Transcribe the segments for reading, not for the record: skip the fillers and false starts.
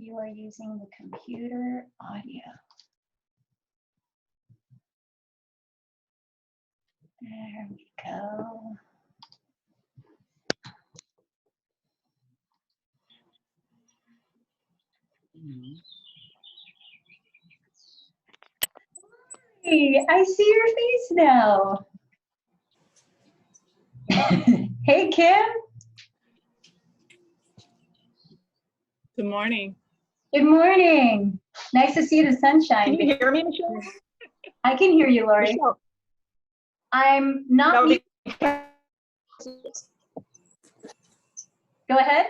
You are using the computer audio. There we go. Hey, I see your face now. Hey, Kim. Good morning. Good morning. Nice to see the sunshine. Can you hear me, Michelle? I can hear you, Lori. Michelle. I'm not. Go ahead.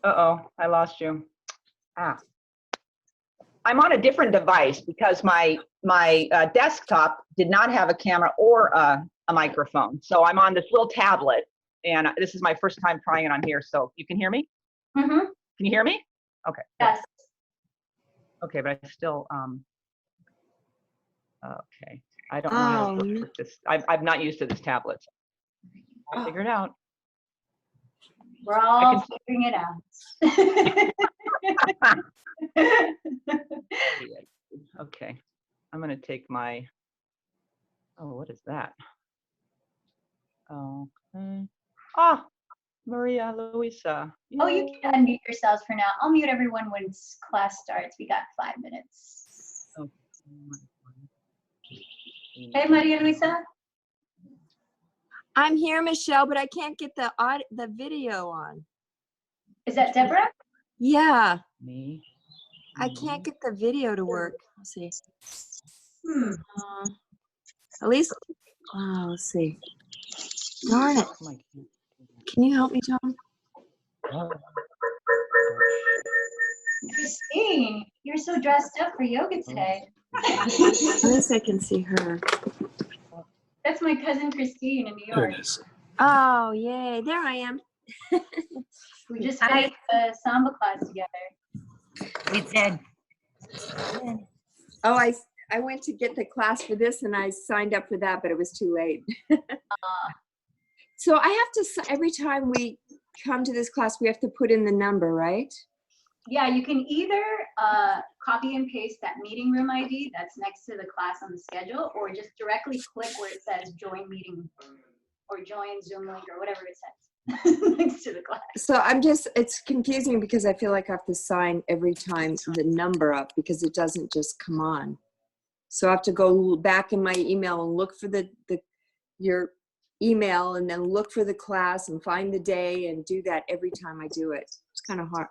Uh-oh, I lost you. I'm on a different device because my desktop did not have a camera or a microphone. So I'm on this little tablet, and this is my first time trying it on here. So you can hear me? Mm-hmm. Can you hear me? Okay. Yes. Okay, but I still okay. I don't know how to work with this. I'm not used to this tablet. I'll figure it out. We're all figuring it out. Okay, I'm gonna take my, oh, what is that? Okay. Ah, Maria Luisa. Oh, you can unmute yourselves for now. I'll mute everyone when class starts. We got 5 minutes. Okay. Hey, Maria Luisa. I'm here, Michelle, but I can't get the video on. Is that Deborah? Yeah. Me. I can't get the video to work. Let's see. Hmm. At least, let's see. Darn it. Can you help me, Tom? Christine, you're so dressed up for yoga today. At least I can see her. That's my cousin Christine in New York. Oh, yay. There I am. We just finished the samba class together. We did. Oh, I went to get the class for this and I signed up for that, but it was too late. So I have to, every time we come to this class, we have to put in the number, right? Yeah, you can either copy and paste that meeting room ID that's next to the class on the schedule, or just directly click where it says join meeting or join Zoom link or whatever it says next to the class. So it's confusing because I feel like I have to sign every time the number up because it doesn't just come on. So I have to go back in my email and look for your email and then look for the class and find the day and do that every time I do it. It's kind of hard.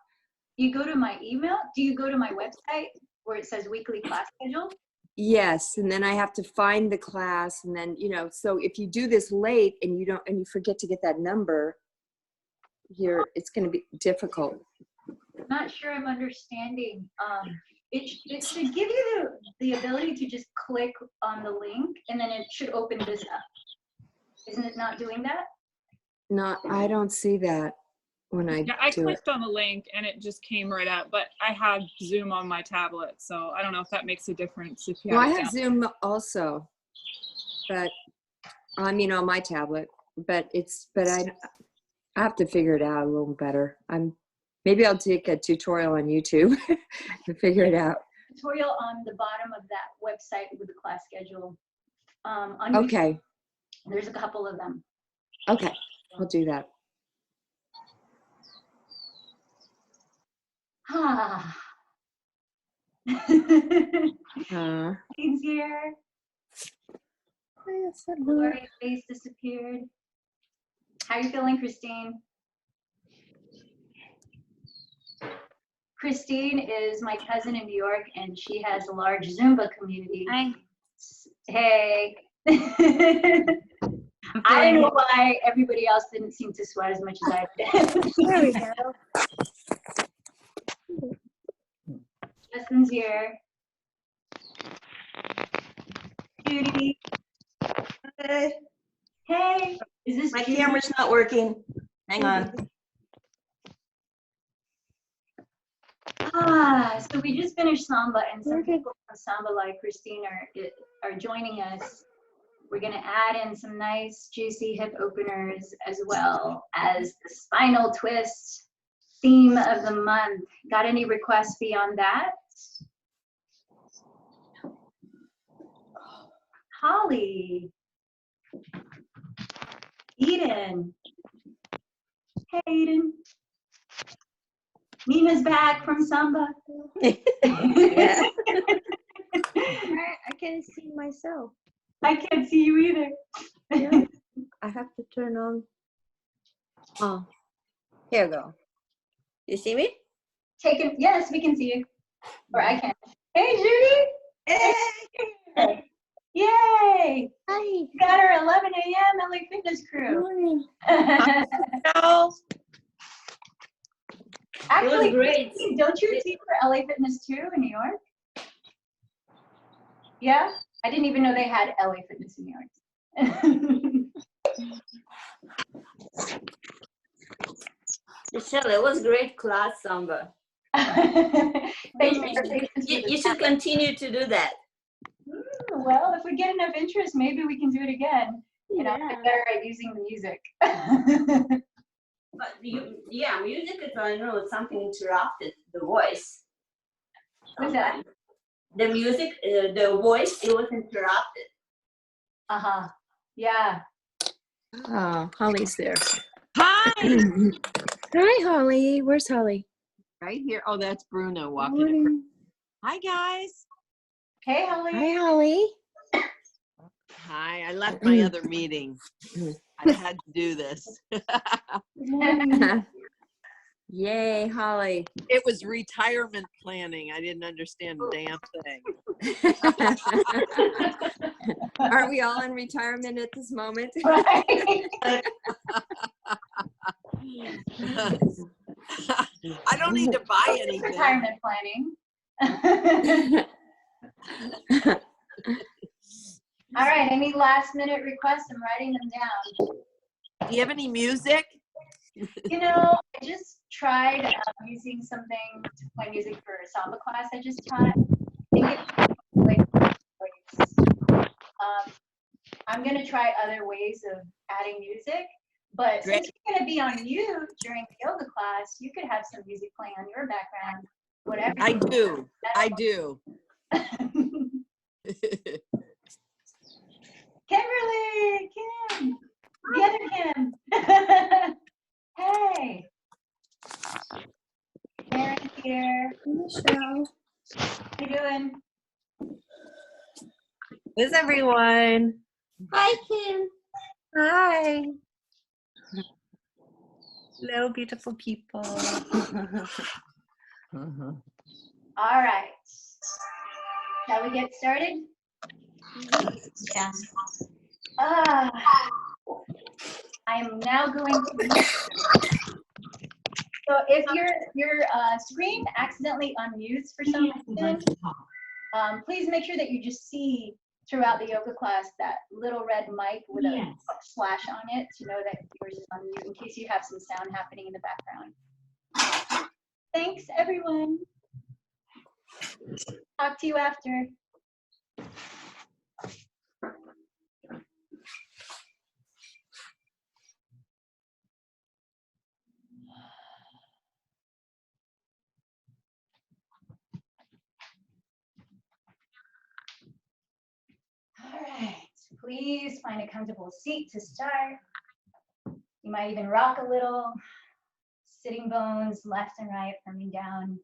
You go to my email? Do you go to my website where it says weekly class schedule? Yes, and then I have to find the class, and then so if you do this late and you forget to get that number, it's going to be difficult. Not sure I'm understanding. It should give you the ability to just click on the link, and then it should open this up. Isn't it not doing that? No, I don't see that when I I do clicked it. on the link and it just came right up, but I have Zoom on my tablet, so I don't know if that makes a difference. If you Well, I have have Zoom also, but on my tablet. But I have to figure it out a little better. Maybe I'll take a tutorial on YouTube to figure it out. Tutorial on the bottom of that website with the class schedule. On Okay. YouTube, there's a couple of them. Okay, I'll do that. He's here. Lori's face disappeared. How are you feeling, Christine? Christine is my cousin in New York, and she has a large Zumba community. Hi. Hey. I don't know why everybody else didn't seem to sweat as much as I did. There we go. Justin's here. Judy. Good. Hey. Is this My Judy? camera's not working. Hang on. So we just finished Samba, and some people from Samba like Christine are joining us. We're gonna add in some nice juicy hip openers as well as the spinal twist. theme of the month. Got any requests beyond that? Holly. Eden. Hey, Eden. Nina's back from Samba. Yeah. I can't see myself. I can't see you either. Yeah. I have to turn on. Oh, here we go. You see me? Yes, we can see you. Or I can. Hey, Judy. Hey! Yay! Hi. We got our 11 a.m. LA Fitness crew. Morning. No. Actually, great. don't you teach for LA Fitness too in New York? Yeah? I didn't even know they had LA Fitness in New York. Michelle, it was great class, Samba. Thanks for your patience. You should continue to do that. Well, if we get enough interest, maybe we can do it again. And I'll get better at using the music. But music is, I know, something interrupted the voice. What's that? The music, the voice, it was interrupted. Uh-huh. Yeah. Oh, Holly's there. Hi. Hi, Holly. Where's Holly? Right here. Oh, that's Bruno walking. Across. Hi, guys. Hey, Holly. Hi, Holly. Hi. I left my other meeting. I had to do this. Yay, Holly. It was retirement planning. I didn't understand a damn thing. Aren't we all in retirement at this moment? Right. I don't need to buy anything. Retirement planning. All right, any last minute requests? I'm writing them down. Do you have any music? You know, I just tried using something to play music for a samba class I just taught. I'm going to try other ways of adding music, but Great. since you're going to be on mute during the yoga class, you could have some music playing on your background, whatever. I do. I do. Kimberly, Kim, the other Kim. Hey. Karen here. Michelle. How you doing? Where's everyone? Hi, Kim. Hi. Hello, beautiful people. All right. Shall we get started? Yeah. I am now going to. So if your screen accidentally unmutes for some reason, please make sure that you just see throughout the yoga class that little red mic with a slash on it to know that yours is on mute in case you have some sound happening in the background. Thanks, everyone. Talk to you after. All right, please find a comfortable seat to start. You might even rock a little, sitting bones left and right firming down.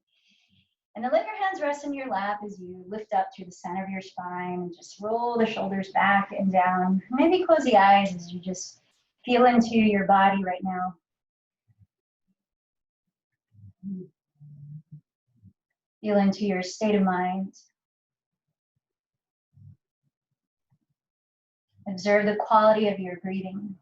And then let your hands rest in your lap as you lift up through the center of your spine and just roll the shoulders back and down. Maybe close the eyes as you just feel into your body right now. Feel into your state of mind. Observe the quality of your breathing.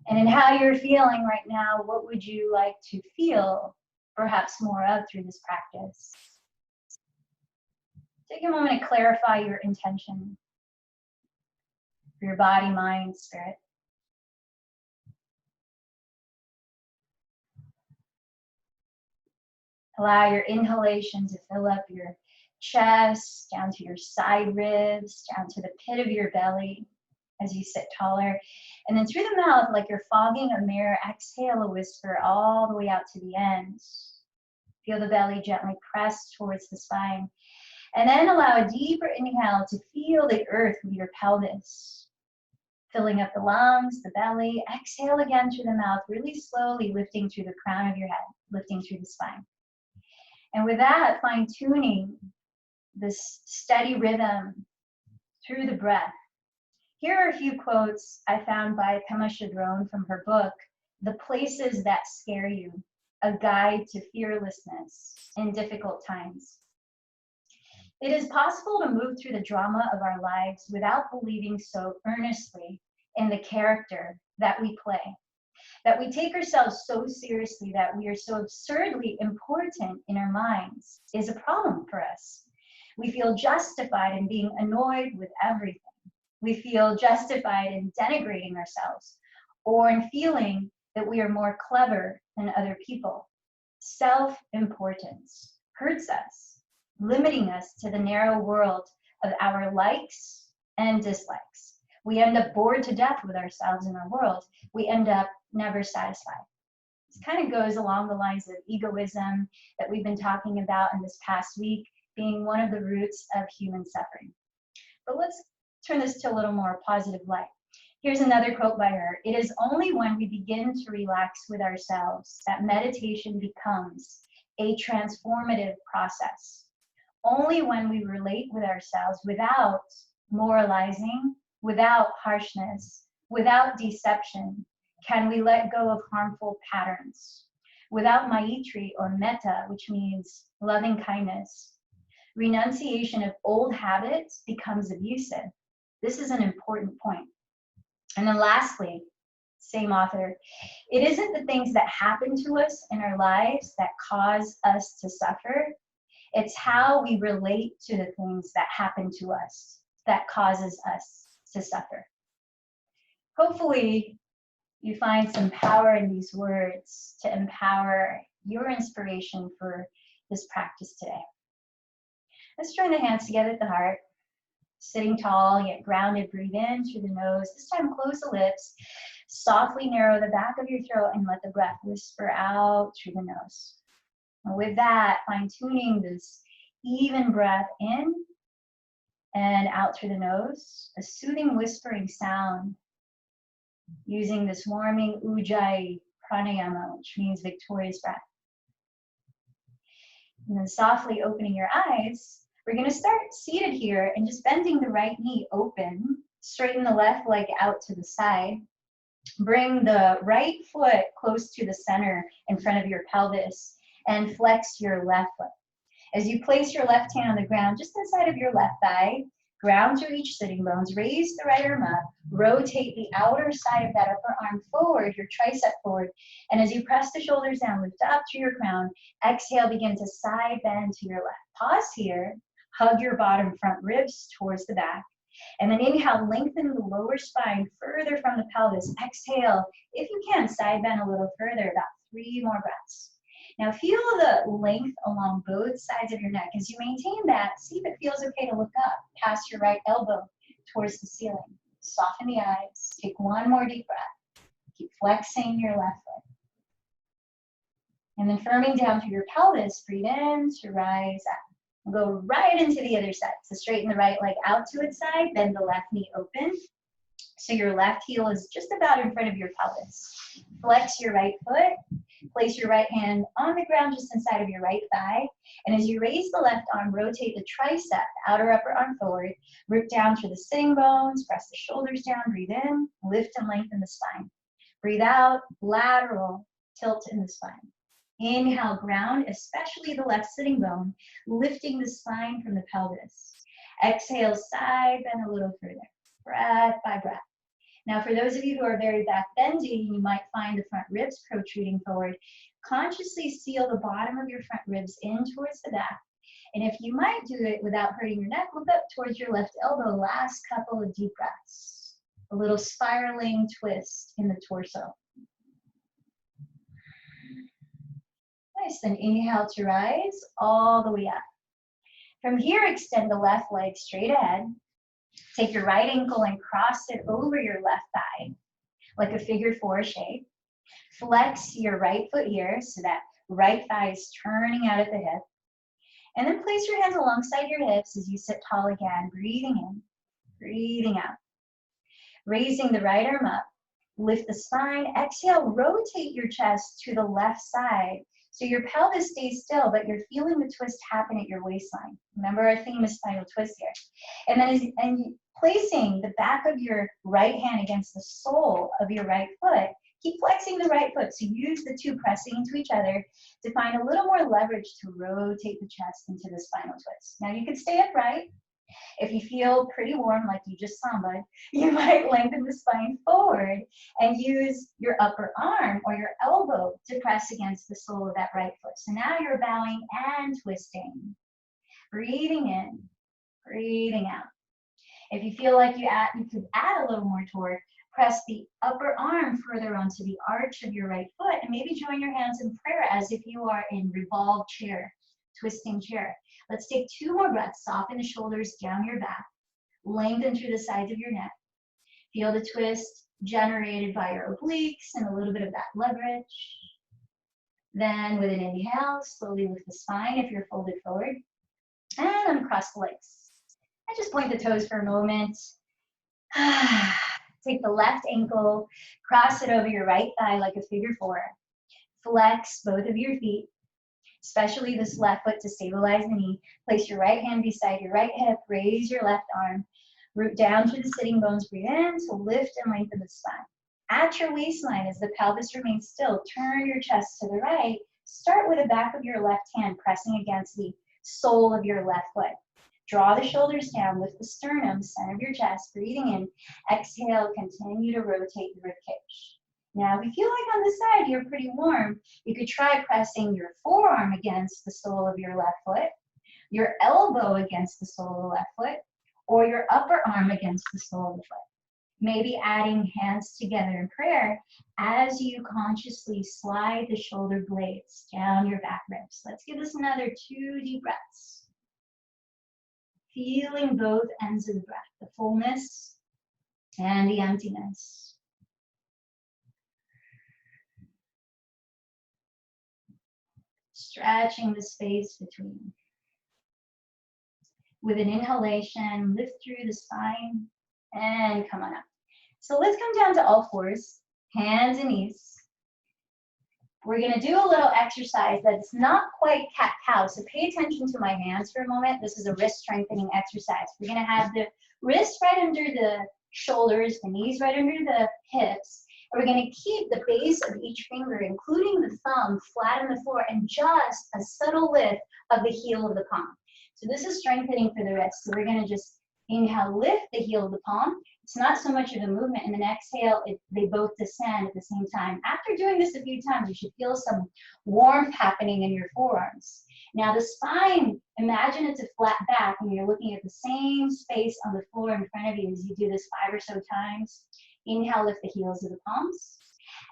And in how you're feeling right now, what would you like to feel perhaps more of through this practice? Take a moment to clarify your intention for your body, mind, spirit. Allow your inhalation to fill up your chest, down to your side ribs, down to the pit of your belly as you sit taller. And then through the mouth, like you're fogging a mirror, exhale a whisper all the way out to the end. Feel the belly gently press towards the spine. And then allow a deeper inhale to feel the earth with your pelvis, filling up the lungs, the belly. Exhale again through the mouth, really slowly lifting through the crown of your head, lifting through the spine. And with that, fine-tuning this steady rhythm through the breath. Here are a few quotes I found by Pema Chodron from her book, The Places That Scare You, A Guide to Fearlessness in Difficult Times. It is possible to move through the drama of our lives without believing so earnestly in the character that we play, that we take ourselves so seriously that we are so absurdly important in our minds is a problem for us. We feel justified in being annoyed with everything. We feel justified in denigrating ourselves or in feeling that we are more clever than other people. Self-importance hurts us, limiting us to the narrow world of our likes and dislikes. We end up bored to death with ourselves and our world. We end up never satisfied. This kind of goes along the lines of egoism that we've been talking about in this past week, being one of the roots of human suffering. But let's turn this to a little more positive light. Here's another quote by her. It is only when we begin to relax with ourselves that meditation becomes a transformative process. Only when we relate with ourselves without moralizing, without harshness, without deception, can we let go of harmful patterns. Without maitri or metta, which means loving kindness, renunciation of old habits becomes abusive. This is an important point. And then lastly, same author, it isn't the things that happen to us in our lives that cause us to suffer. It's how we relate to the things that happen to us that causes us to suffer. Hopefully, you find some power in these words to empower your inspiration for this practice today. Let's join the hands together at the heart. Sitting tall, yet grounded, breathe in through the nose. This time, close the lips. Softly narrow the back of your throat and let the breath whisper out through the nose. And with that, fine-tuning this even breath in and out through the nose, a soothing whispering sound using this warming Ujjayi pranayama, which means victorious breath. And then softly opening your eyes, we're going to start seated here and just bending the right knee open, straighten the left leg out to the side, bring the right foot close to the center in front of your pelvis, and flex your left foot. As you place your left hand on the ground just inside of your left thigh, ground through each sitting bones, raise the right arm up, rotate the outer side of that upper arm forward, your tricep forward, and as you press the shoulders down, lift up through your crown, exhale, begin to side bend to your left. Pause here, hug your bottom front ribs towards the back, and then inhale, lengthen the lower spine further from the pelvis. Exhale, if you can, side bend a little further, about 3 more breaths. Now feel the length along both sides of your neck. As you maintain that, see if it feels okay to look up past your right elbow towards the ceiling. Soften the eyes. Take 1 more deep breath. Keep flexing your left foot. And then firming down through your pelvis, breathe in to rise up. And go right into the other side. So straighten the right leg out to its side, bend the left knee open. So your left heel is just about in front of your pelvis. Flex your right foot. Place your right hand on the ground just inside of your right thigh. And as you raise the left arm, rotate the tricep, outer upper arm forward. Root down through the sitting bones. Press the shoulders down. Breathe in. Lift and lengthen the spine. Breathe out. Lateral tilt in the spine. Inhale, ground, especially the left sitting bone, lifting the spine from the pelvis. Exhale, side bend a little further. Breath by breath. Now, for those of you who are very back bending, you might find the front ribs protruding forward. Consciously seal the bottom of your front ribs in towards the back. And if you might do it without hurting your neck, look up towards your left elbow. Last couple of deep breaths. A little spiraling twist in the torso. Nice, then inhale to rise all the way up. From here, extend the left leg straight ahead. Take your right ankle and cross it over your left thigh, like a figure 4 shape. Flex your right foot here so that right thigh is turning out at the hip. And then place your hands alongside your hips as you sit tall again, breathing in, breathing out. Raising the right arm up, lift the spine. Exhale, rotate your chest to the left side. So your pelvis stays still, but you're feeling the twist happen at your waistline. Remember, our theme is spinal twist here. And then placing the back of your right hand against the sole of your right foot, keep flexing the right foot. So use the two pressing into each other to find a little more leverage to rotate the chest into the spinal twist. Now you can stay upright. If you feel pretty warm, like you just sambaed, you might lengthen the spine forward and use your upper arm or your elbow to press against the sole of that right foot. So now you're bowing and twisting. Breathing in, breathing out. If you feel like you could add a little more torque, press the upper arm further onto the arch of your right foot and maybe join your hands in prayer as if you are in revolved chair, twisting chair. Let's take 2 more breaths. Soften the shoulders down your back. Lengthen through the sides of your neck. Feel the twist generated by your obliques and a little bit of that leverage. Then with an inhale, slowly lift the spine if you're folded forward. And uncross the legs. And just point the toes for a moment. Take the left ankle, cross it over your right thigh like a figure 4. Flex both of your feet, especially this left foot to stabilize the knee. Place your right hand beside your right hip, raise your left arm, root down through the sitting bones, breathe in to lift and lengthen the spine. At your waistline, as the pelvis remains still, turn your chest to the right. Start with the back of your left hand pressing against the sole of your left foot. Draw the shoulders down, lift the sternum, center of your chest, breathing in. Exhale, continue to rotate the ribcage. Now, if you feel like on the side you're pretty warm, you could try pressing your forearm against the sole of your left foot, your elbow against the sole of the left foot, or your upper arm against the sole of the foot. Maybe adding hands together in prayer as you consciously slide the shoulder blades down your back ribs. Let's give this another 2 deep breaths. Feeling both ends of the breath, the fullness and the emptiness. Stretching the space between. With an inhalation, lift through the spine and come on up. So let's come down to all fours, hands and knees. We're going to do a little exercise that's not quite cat-cow, so pay attention to my hands for a moment. This is a wrist strengthening exercise. We're going to have the wrists right under the shoulders, the knees right under the hips. And we're going to keep the base of each finger, including the thumb, flat on the floor, and just a subtle lift of the heel of the palm. So this is strengthening for the wrist. So we're going to just inhale, lift the heel of the palm. It's not so much of a movement, and then exhale, they both descend at the same time. After doing this a few times, you should feel some warmth happening in your forearms. Now the spine, imagine it's a flat back and you're looking at the same space on the floor in front of you as you do this 5 or so times. Inhale, lift the heels of the palms.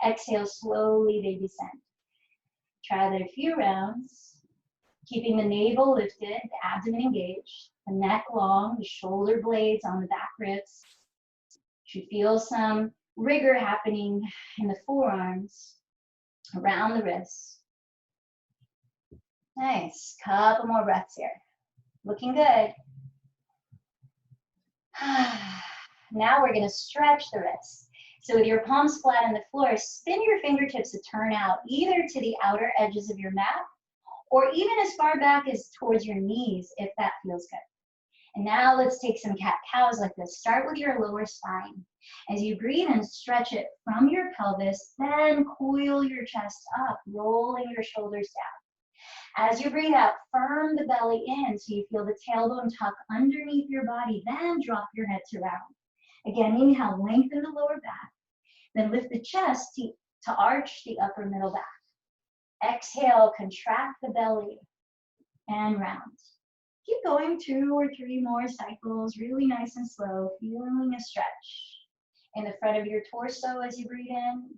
Exhale, slowly they descend. Try that a few rounds. Keeping the navel lifted, the abdomen engaged, the neck long, the shoulder blades on the back ribs. You feel some rigor happening in the forearms, around the wrists. Nice, couple more breaths here. Looking good. Now we're gonna stretch the wrists. So with your palms flat on the floor, spin your fingertips to turn out either to the outer edges of your mat or even as far back as towards your knees if that feels good. And now let's take some cat-cows like this. Start with your lower spine. As you breathe in, stretch it from your pelvis, then coil your chest up, rolling your shoulders down. As you breathe out, firm the belly in so you feel the tailbone tuck underneath your body, then drop your head to round. Again, inhale, lengthen the lower back, then lift the chest to arch the upper middle back. Exhale, contract the belly and round. Keep going 2 or 3 more cycles, really nice and slow, feeling a stretch in the front of your torso as you breathe in,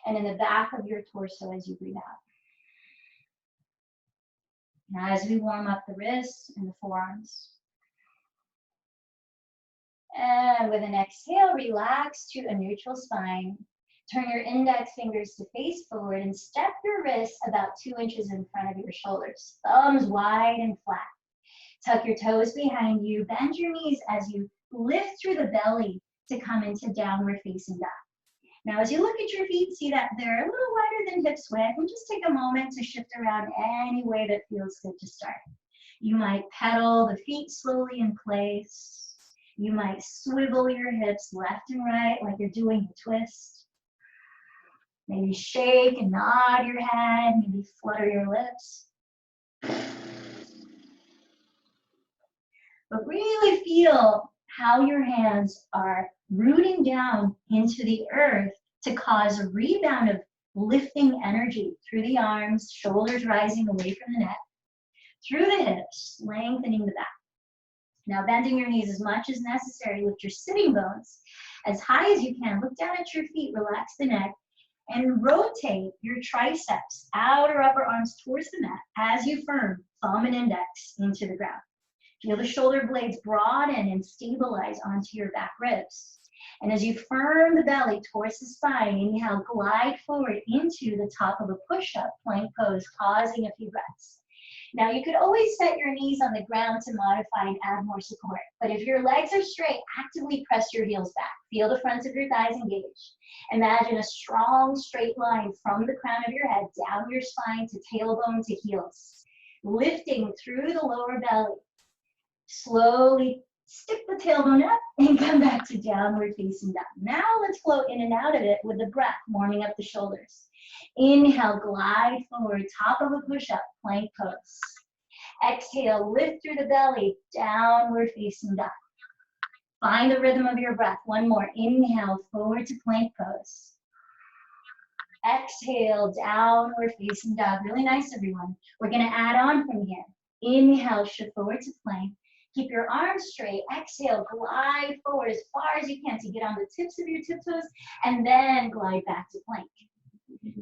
and in the back of your torso as you breathe out. And as we warm up the wrists and the forearms. And with an exhale, relax to a neutral spine. Turn your index fingers to face forward and step your wrists about 2 inches in front of your shoulders. Thumbs wide and flat. Tuck your toes behind you. Bend your knees as you lift through the belly to come into downward facing dog. Now, as you look at your feet, see that they're a little wider than hips width, and just take a moment to shift around any way that feels good to start. You might pedal the feet slowly in place. You might swivel your hips left and right like you're doing a twist. Maybe shake and nod your head, maybe flutter your lips. But really feel how your hands are rooting down into the earth to cause a rebound of lifting energy through the arms, shoulders rising away from the neck, through the hips, lengthening the back. Now bending your knees as much as necessary, lift your sitting bones as high as you can. Look down at your feet, relax the neck, and rotate your triceps, outer upper arms towards the mat as you firm thumb and index into the ground. Feel the shoulder blades broaden and stabilize onto your back ribs. And as you firm the belly towards the spine, inhale, glide forward into the top of a push-up plank pose, pausing a few breaths. Now you could always set your knees on the ground to modify and add more support. But if your legs are straight, actively press your heels back. Feel the fronts of your thighs engage. Imagine a strong straight line from the crown of your head down your spine to tailbone to heels. Lifting through the lower belly. Slowly stick the tailbone up and come back to downward facing dog. Now let's float in and out of it with the breath, warming up the shoulders. Inhale, glide forward, top of a push-up, plank pose. Exhale, lift through the belly, downward facing dog. Find the rhythm of your breath. One more. Inhale, forward to plank pose. Exhale, downward facing dog. Really nice, everyone. We're going to add on from here. Inhale, shift forward to plank. Keep your arms straight. Exhale, glide forward as far as you can to get on the tips of your tiptoes, and then glide back to plank.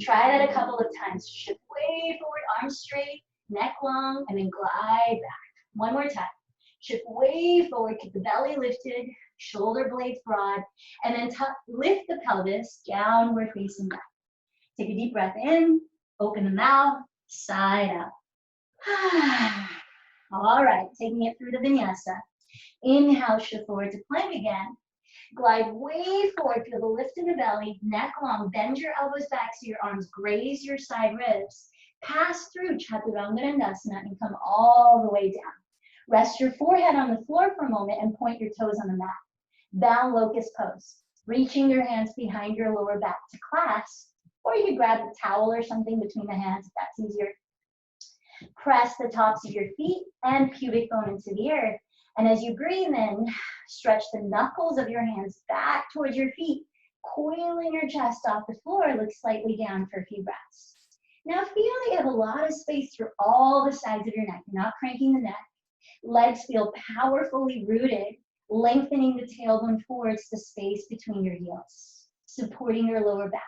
Try that a couple of times. Shift way forward, arms straight, neck long, and then glide back. One more time. Shift way forward, keep the belly lifted, shoulder blades broad, and then lift the pelvis, downward facing back. Take a deep breath in, open the mouth, side out. All right, taking it through the vinyasa. Inhale, shift forward to plank again. Glide way forward, feel the lift in the belly, neck long, bend your elbows back so your arms graze your side ribs. Pass through Chaturanga and come all the way down. Rest your forehead on the floor for a moment and point your toes on the mat. Down locust pose, reaching your hands behind your lower back to clasp, or you can grab a towel or something between the hands if that's easier. Press the tops of your feet and pubic bone into the earth. And as you breathe in, stretch the knuckles of your hands back towards your feet, coiling your chest off the floor, look slightly down for a few breaths. Now feel that you have a lot of space through all the sides of your neck. You're not cranking the neck. Legs feel powerfully rooted, lengthening the tailbone towards the space between your heels, supporting your lower back.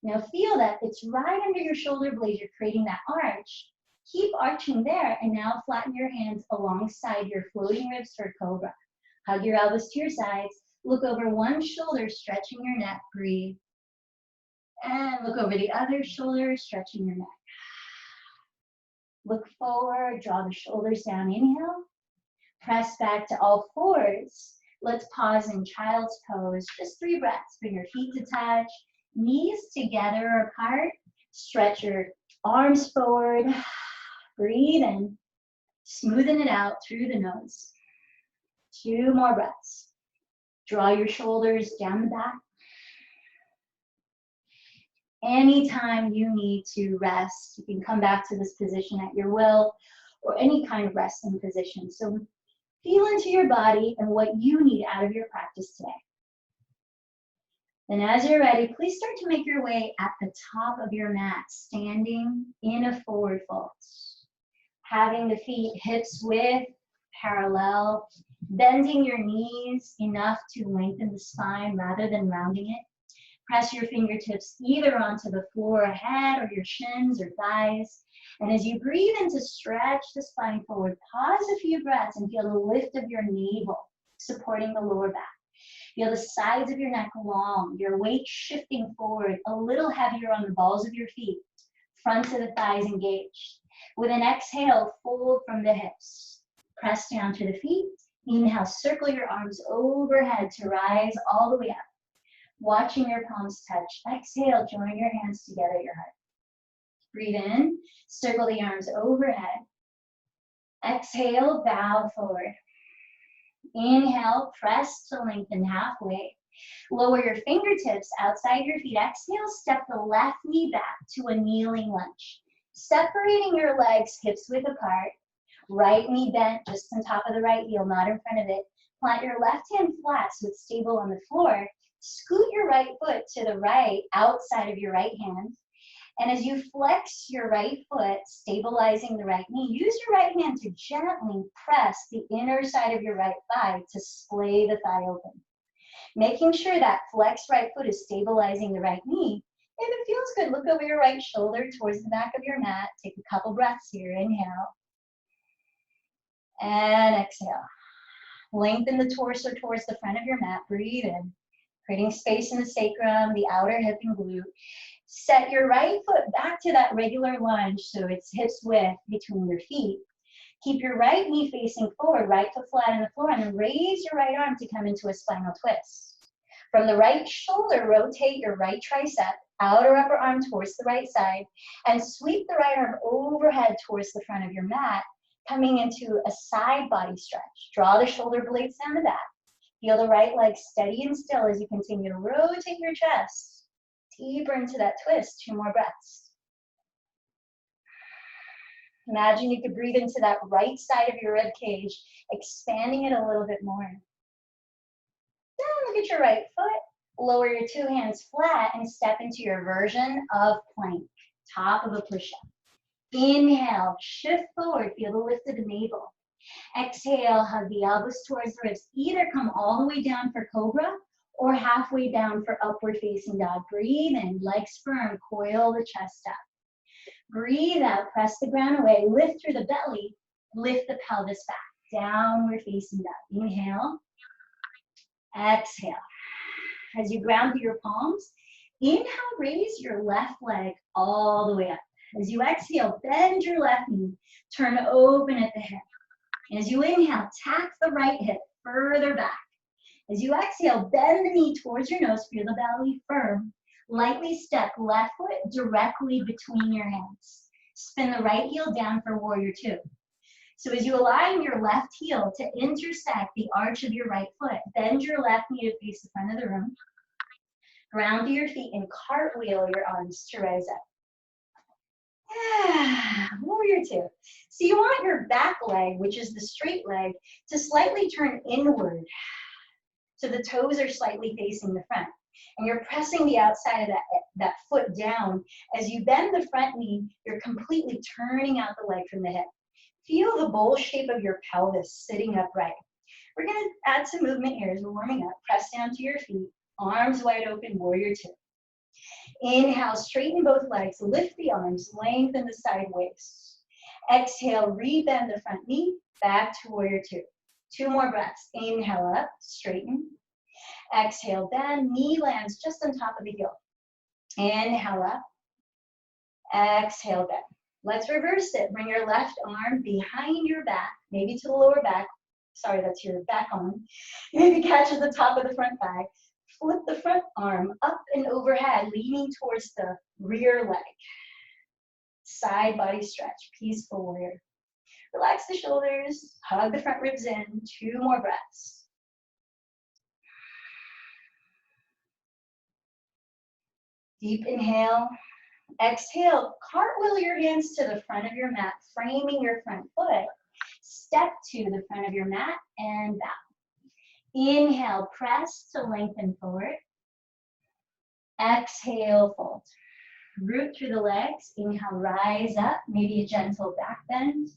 Now feel that it's right under your shoulder blades. You're creating that arch. Keep arching there, and now flatten your hands alongside your floating ribs for cobra. Hug your elbows to your sides. Look over one shoulder, stretching your neck. Breathe. And look over the other shoulder, stretching your neck. Look forward, draw the shoulders down. Inhale. Press back to all fours. Let's pause in child's pose. Just 3 breaths. Bring your feet to touch. Knees together apart. Stretch your arms forward. Breathe in, smoothing it out through the nose. 2 more breaths. Draw your shoulders down the back. Anytime you need to rest, you can come back to this position at your will, or any kind of resting position. So feel into your body and what you need out of your practice today. Then as you're ready, please start to make your way at the top of your mat, standing in a forward fold. Having the feet hips width, parallel, bending your knees enough to lengthen the spine rather than rounding it. Press your fingertips either onto the floor ahead or your shins or thighs. And as you breathe in to stretch the spine forward, pause a few breaths and feel the lift of your navel supporting the lower back. Feel the sides of your neck long, your weight shifting forward, a little heavier on the balls of your feet, fronts of the thighs engaged. With an exhale, fold from the hips. Press down to the feet. Inhale, circle your arms overhead to rise all the way up. Watching your palms touch. Exhale, join your hands together at your heart. Breathe in, circle the arms overhead. Exhale, bow forward. Inhale, press to lengthen halfway. Lower your fingertips outside your feet. Exhale, step the left knee back to a kneeling lunge. Separating your legs hips width apart. Right knee bent just on top of the right heel, not in front of it. Plant your left hand flat so it's stable on the floor. Scoot your right foot to the right, outside of your right hand. And as you flex your right foot, stabilizing the right knee, use your right hand to gently press the inner side of your right thigh to splay the thigh open. Making sure that flexed right foot is stabilizing the right knee. If it feels good, look over your right shoulder towards the back of your mat. Take a couple breaths here. Inhale. And exhale. Lengthen the torso towards the front of your mat. Breathe in. Creating space in the sacrum, the outer hip and glute. Set your right foot back to that regular lunge so it's hips width between your feet. Keep your right knee facing forward, right foot flat on the floor, and then raise your right arm to come into a spinal twist. From the right shoulder, rotate your right tricep, outer upper arm towards the right side, and sweep the right arm overhead towards the front of your mat, coming into a side body stretch. Draw the shoulder blades down the back. Feel the right leg steady and still as you continue to rotate your chest deeper into that twist. 2 more breaths. Imagine you could breathe into that right side of your rib cage, expanding it a little bit more. Then look at your right foot. Lower your 2 hands flat and step into your version of plank, top of a push-up. Inhale, shift forward, feel the lift of the navel. Exhale, hug the elbows towards the ribs. Either come all the way down for cobra or halfway down for upward facing dog. Breathe in, legs firm, coil the chest up. Breathe out, press the ground away, lift through the belly, lift the pelvis back, downward facing dog. Inhale, exhale. As you ground through your palms, inhale, raise your left leg all the way up. As you exhale, bend your left knee, turn open at the hip. As you inhale, tack the right hip further back. As you exhale, bend the knee towards your nose, feel the belly firm. Lightly step left foot directly between your hands. Spin the right heel down for warrior 2. So as you align your left heel to intersect the arch of your right foot, bend your left knee to face the front of the room. Ground to your feet and cartwheel your arms to rise up. Warrior 2. So you want your back leg, which is the straight leg, to slightly turn inward. So the toes are slightly facing the front. And you're pressing the outside of that foot down. As you bend the front knee, you're completely turning out the leg from the hip. Feel the bowl shape of your pelvis sitting upright. We're going to add some movement here as we're warming up. Press down to your feet, arms wide open, warrior 2. Inhale, straighten both legs, lift the arms, lengthen the side waist. Exhale, rebend the front knee, back to warrior 2. 2 more breaths. Inhale up, straighten. Exhale, bend, knee lands just on top of the heel. Inhale up. Exhale, bend. Let's reverse it. Bring your left arm behind your back, maybe to the lower back. Sorry, that's your back arm. Maybe catch at the top of the front thigh. Flip the front arm up and overhead, leaning towards the rear leg. Side body stretch, peaceful warrior. Relax the shoulders, hug the front ribs in. 2 more breaths. Deep inhale. Exhale, cartwheel your hands to the front of your mat, framing your front foot. Step to the front of your mat and bow. Inhale, press to lengthen forward. Exhale, fold. Root through the legs. Inhale, rise up, maybe a gentle back bend.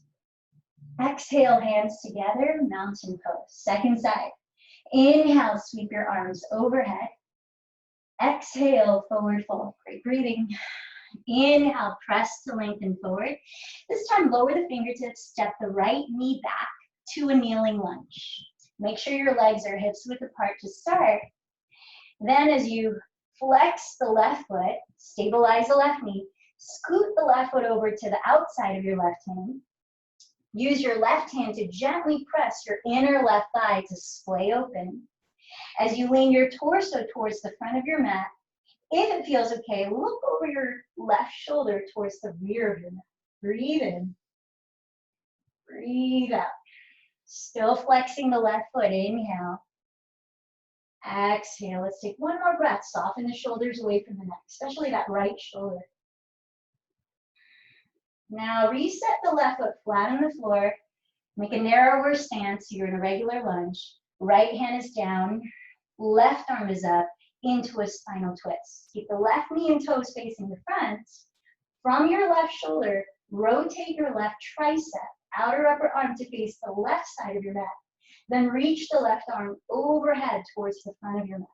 Exhale, hands together, mountain pose. Second side. Inhale, sweep your arms overhead. Exhale, forward fold. Great breathing. Inhale, press to lengthen forward. This time, lower the fingertips, step the right knee back to a kneeling lunge. Make sure your legs are hips width apart to start. Then as you flex the left foot, stabilize the left knee, scoot the left foot over to the outside of your left hand. Use your left hand to gently press your inner left thigh to splay open. As you lean your torso towards the front of your mat, if it feels okay, look over your left shoulder towards the rear of your mat. Breathe in. Breathe out. Still flexing the left foot. Inhale. Exhale. Let's take one more breath. Soften the shoulders away from the neck, especially that right shoulder. Now reset the left foot flat on the floor. Make a narrower stance. You're in a regular lunge. Right hand is down. Left arm is up into a spinal twist. Keep the left knee and toes facing the front. From your left shoulder, rotate your left tricep, outer upper arm to face the left side of your mat. Then reach the left arm overhead towards the front of your mat.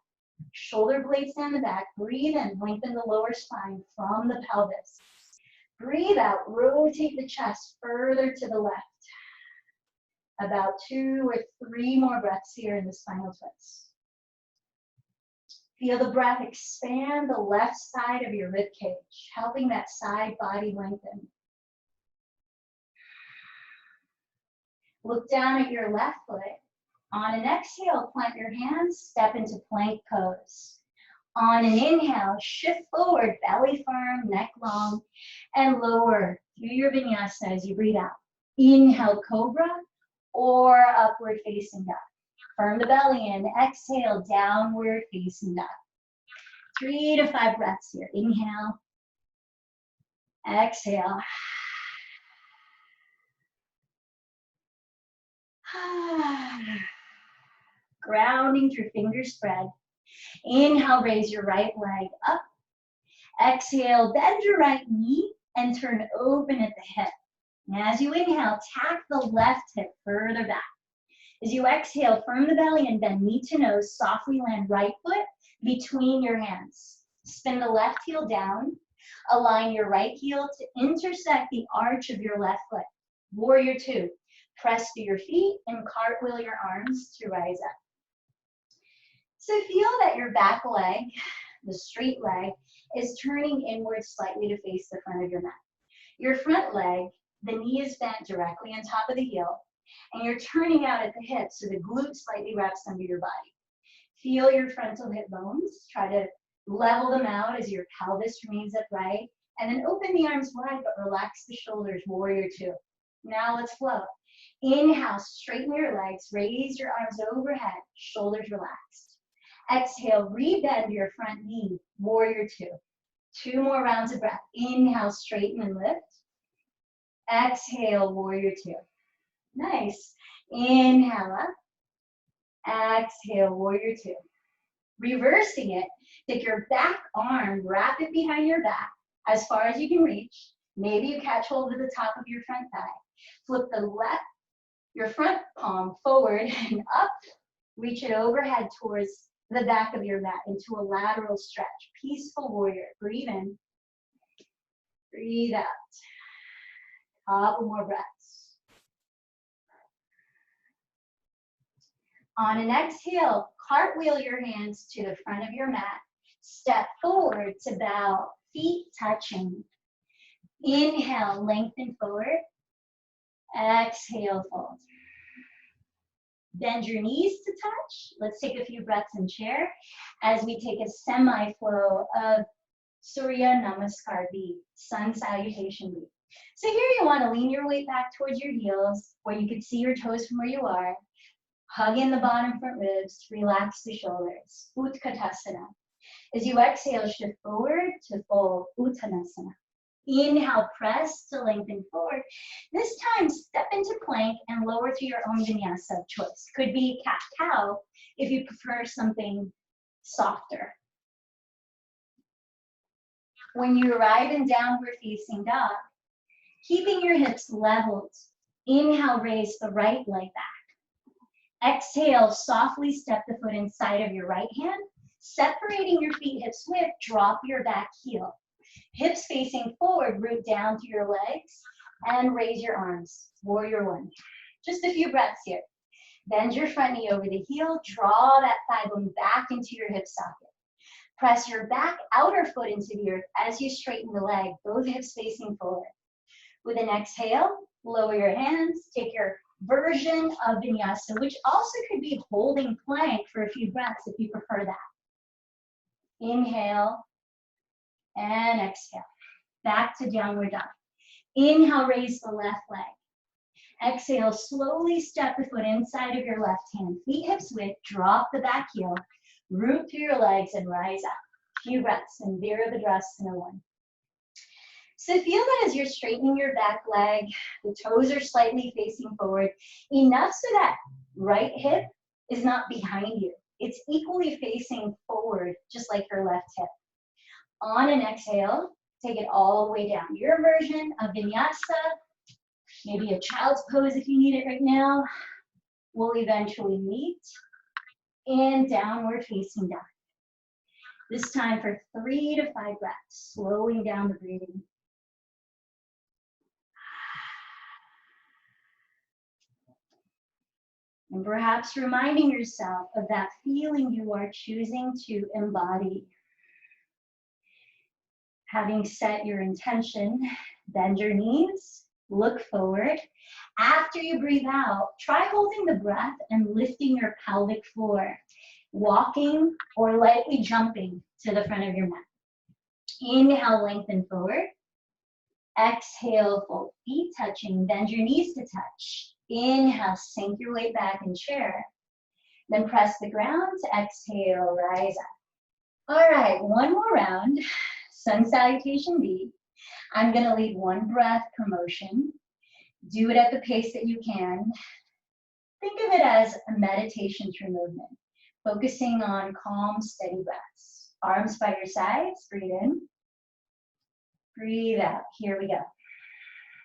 Shoulder blades down the back. Breathe in, lengthen the lower spine from the pelvis. Breathe out, rotate the chest further to the left. About 2 or 3 more breaths here in the spinal twist. Feel the breath expand the left side of your rib cage, helping that side body lengthen. Look down at your left foot. On an exhale, plant your hands, step into plank pose. On an inhale, shift forward, belly firm, neck long, and lower through your vinyasa as you breathe out. Inhale, cobra or upward facing dog. Firm the belly in. Exhale, downward facing dog. 3 to 5 breaths here. Inhale. Exhale. Grounding through finger spread. Inhale, raise your right leg up. Exhale, bend your right knee and turn open at the hip. And as you inhale, tack the left hip further back. As you exhale, firm the belly and bend knee to nose. Softly land right foot between your hands. Spin the left heel down. Align your right heel to intersect the arch of your left foot. Warrior 2. Press through your feet and cartwheel your arms to rise up. So feel that your back leg, the straight leg, is turning inward slightly to face the front of your mat. Your front leg, the knee is bent directly on top of the heel, and you're turning out at the hip so the glute slightly wraps under your body. Feel your frontal hip bones. Try to level them out as your pelvis remains upright, and then open the arms wide, but relax the shoulders, warrior 2. Now let's flow. Inhale, straighten your legs, raise your arms overhead, shoulders relaxed. Exhale, rebend your front knee, warrior 2. 2 more rounds of breath. Inhale, straighten and lift. Exhale, warrior 2. Nice. Inhale up. Exhale, warrior 2. Reversing it, take your back arm, wrap it behind your back as far as you can reach. Maybe you catch hold of the top of your front thigh. Flip your front palm forward and up. Reach it overhead towards the back of your mat into a lateral stretch. Peaceful warrior. Breathe in. Breathe out. Couple more breaths. On an exhale, cartwheel your hands to the front of your mat. Step forward to bow, feet touching. Inhale, lengthen forward. Exhale, fold. Bend your knees to touch. Let's take a few breaths in chair as we take a semi-flow of Surya Namaskar B, Sun Salutation B. So here you want to lean your weight back towards your heels where you can see your toes from where you are. Hug in the bottom front ribs, relax the shoulders. Utkatasana. As you exhale, shift forward to fold, Uttanasana. Inhale, press to lengthen forward. This time, step into plank and lower to your own vinyasa of choice. Could be cat-cow if you prefer something softer. When you arrive in downward facing dog, keeping your hips leveled, inhale, raise the right leg back. Exhale, softly step the foot inside of your right hand. Separating your feet hips width, drop your back heel. Hips facing forward, root down through your legs, and raise your arms. Warrior one. Just a few breaths here. Bend your front knee over the heel, draw that thigh bone back into your hip socket. Press your back outer foot into the earth as you straighten the leg, both hips facing forward. With an exhale, lower your hands, take your version of vinyasa, which also could be holding plank for a few breaths if you prefer that. Inhale and exhale. Back to downward dog. Inhale, raise the left leg. Exhale, slowly step the foot inside of your left hand. Feet hips width, drop the back heel, root through your legs and rise up. Few breaths and Virabhadrasana one. So feel that as you're straightening your back leg, the toes are slightly facing forward, enough so that right hip is not behind you. It's equally facing forward, just like your left hip. On an exhale, take it all the way down. Your version of vinyasa, maybe a child's pose if you need it right now, will eventually meet in downward facing dog. This time for 3 to 5 breaths, slowing down the breathing. And perhaps reminding yourself of that feeling you are choosing to embody. Having set your intention, bend your knees, look forward. After you breathe out, try holding the breath and lifting your pelvic floor, walking or lightly jumping to the front of your mat. Inhale, lengthen forward. Exhale, fold, feet touching, bend your knees to touch. Inhale, sink your weight back in chair. Then press the ground, exhale, rise up. All right, one more round. Sun salutation B. I'm gonna lead one breath per motion. Do it at the pace that you can. Think of it as a meditation through movement, focusing on calm, steady breaths. Arms by your sides, breathe in. Breathe out, here we go.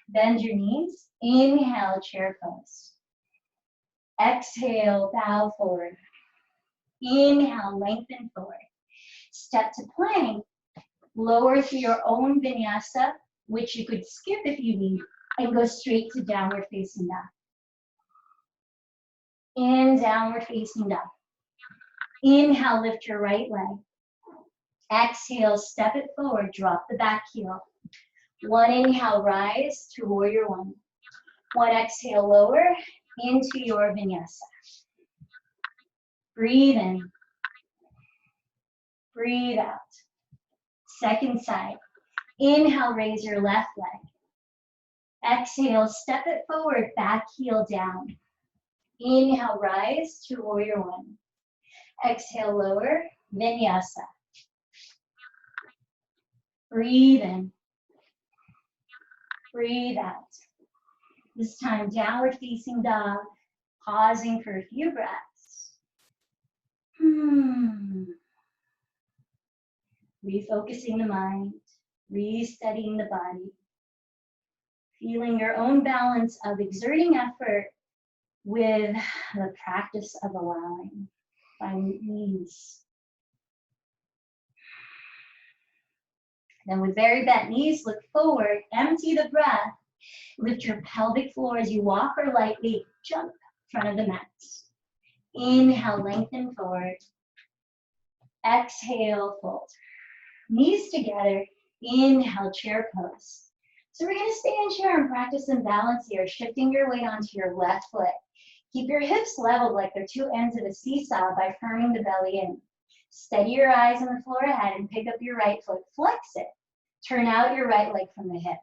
Bend your knees, inhale, chair pose. Exhale, bow forward. Inhale, lengthen forward. Step to plank, lower through your own vinyasa, which you could skip if you need, and go straight to downward facing dog. In downward facing dog. Inhale, lift your right leg. Exhale, step it forward, drop the back heel. One inhale, rise to warrior one. One exhale, lower into your vinyasa. Breathe in. Breathe out. Second side. Inhale, raise your left leg. Exhale, step it forward, back heel down. Inhale, rise to warrior one. Exhale, lower, vinyasa. Breathe in. Breathe out. This time, downward facing dog, pausing for a few breaths. Refocusing the mind, resetting the body. Feeling your own balance of exerting effort with the practice of allowing. Find ease. Then with very bent knees, look forward, empty the breath. Lift your pelvic floor as you walk or lightly jump in front of the mat. Inhale, lengthen forward. Exhale, fold. Knees together. Inhale, chair pose. So we're going to stay in chair and practice some balance here, shifting your weight onto your left foot. Keep your hips leveled like they're two ends of a seesaw by firming the belly in. Steady your eyes on the floor ahead and pick up your right foot. Flex it. Turn out your right leg from the hip.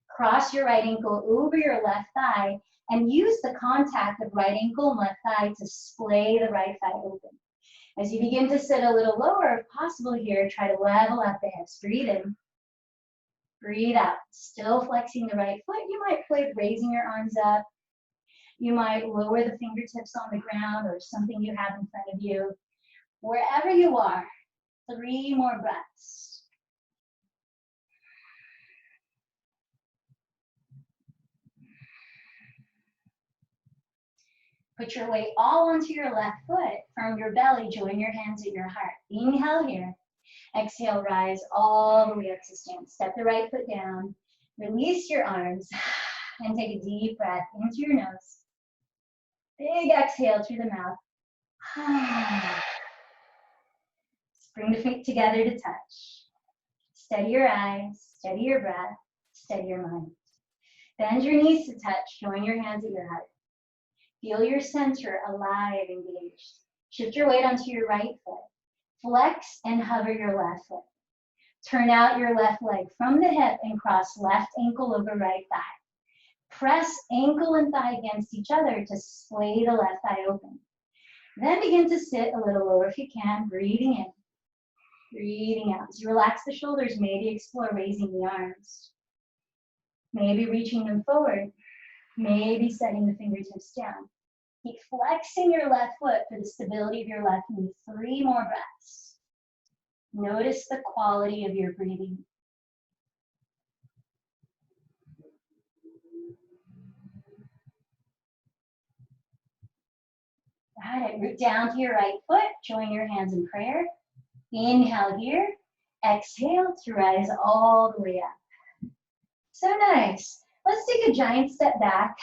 Cross your right ankle over your left thigh and use the contact of right ankle and left thigh to splay the right thigh open. As you begin to sit a little lower, if possible here, try to level out the hips. Breathe in. Breathe out. Still flexing the right foot. You might play raising your arms up. You might lower the fingertips on the ground or something you have in front of you. Wherever you are, 3 more breaths. Put your weight all onto your left foot. From your belly, join your hands at your heart. Inhale here. Exhale, rise all the way up to stand. Step the right foot down. Release your arms and take a deep breath into your nose. Big exhale through the mouth. Bring the feet together to touch. Steady your eyes, steady your breath, steady your mind. Bend your knees to touch. Join your hands at your heart. Feel your center alive, engaged. Shift your weight onto your right foot. Flex and hover your left foot. Turn out your left leg from the hip and cross left ankle over right thigh. Press ankle and thigh against each other to splay the left thigh open. Then begin to sit a little lower if you can, breathing in, breathing out. As you relax the shoulders, maybe explore raising the arms. Maybe reaching them forward. Maybe setting the fingertips down. Keep flexing your left foot for the stability of your left knee. 3 more breaths. Notice the quality of your breathing. Got it. Root down to your right foot. Join your hands in prayer. Inhale here. Exhale to rise all the way up. So nice. Let's take a giant step back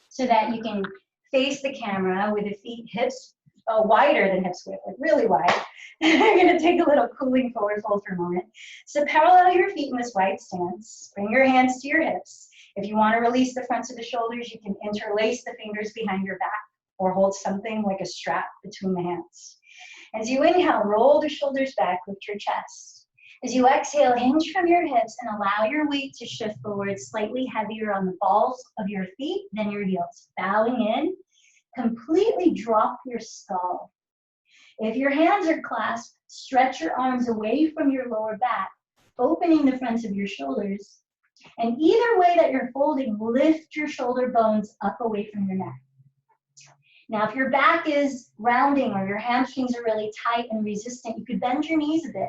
so that you can face the camera with the feet hips wider than hips width, like really wide. I'm going to take a little cooling forward fold for a moment. So parallel your feet in this wide stance. Bring your hands to your hips. If you want to release the fronts of the shoulders, you can interlace the fingers behind your back or hold something like a strap between the hands. As you inhale, roll the shoulders back, lift your chest. As you exhale, hinge from your hips and allow your weight to shift forward slightly heavier on the balls of your feet than your heels. Bowing in, completely drop your skull. If your hands are clasped, stretch your arms away from your lower back, opening the fronts of your shoulders. And either way that you're folding, lift your shoulder bones up away from your neck. Now, if your back is rounding or your hamstrings are really tight and resistant, you could bend your knees a bit.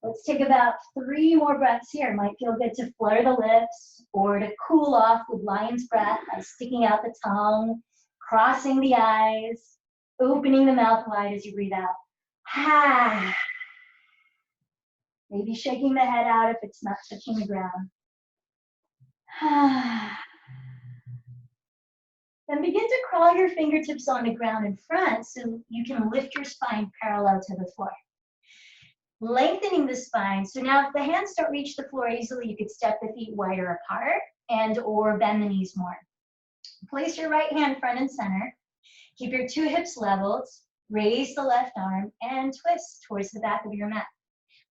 Let's take about 3 more breaths here. It might feel good to flutter the lips or to cool off with lion's breath by sticking out the tongue, crossing the eyes, opening the mouth wide as you breathe out. Maybe shaking the head out if it's not touching the ground. Then begin to crawl your fingertips on the ground in front so you can lift your spine parallel to the floor. Lengthening the spine. So now if the hands don't reach the floor easily, you could step the feet wider apart and or bend the knees more. Place your right hand front and center. Keep your 2 hips leveled. Raise the left arm and twist towards the back of your mat.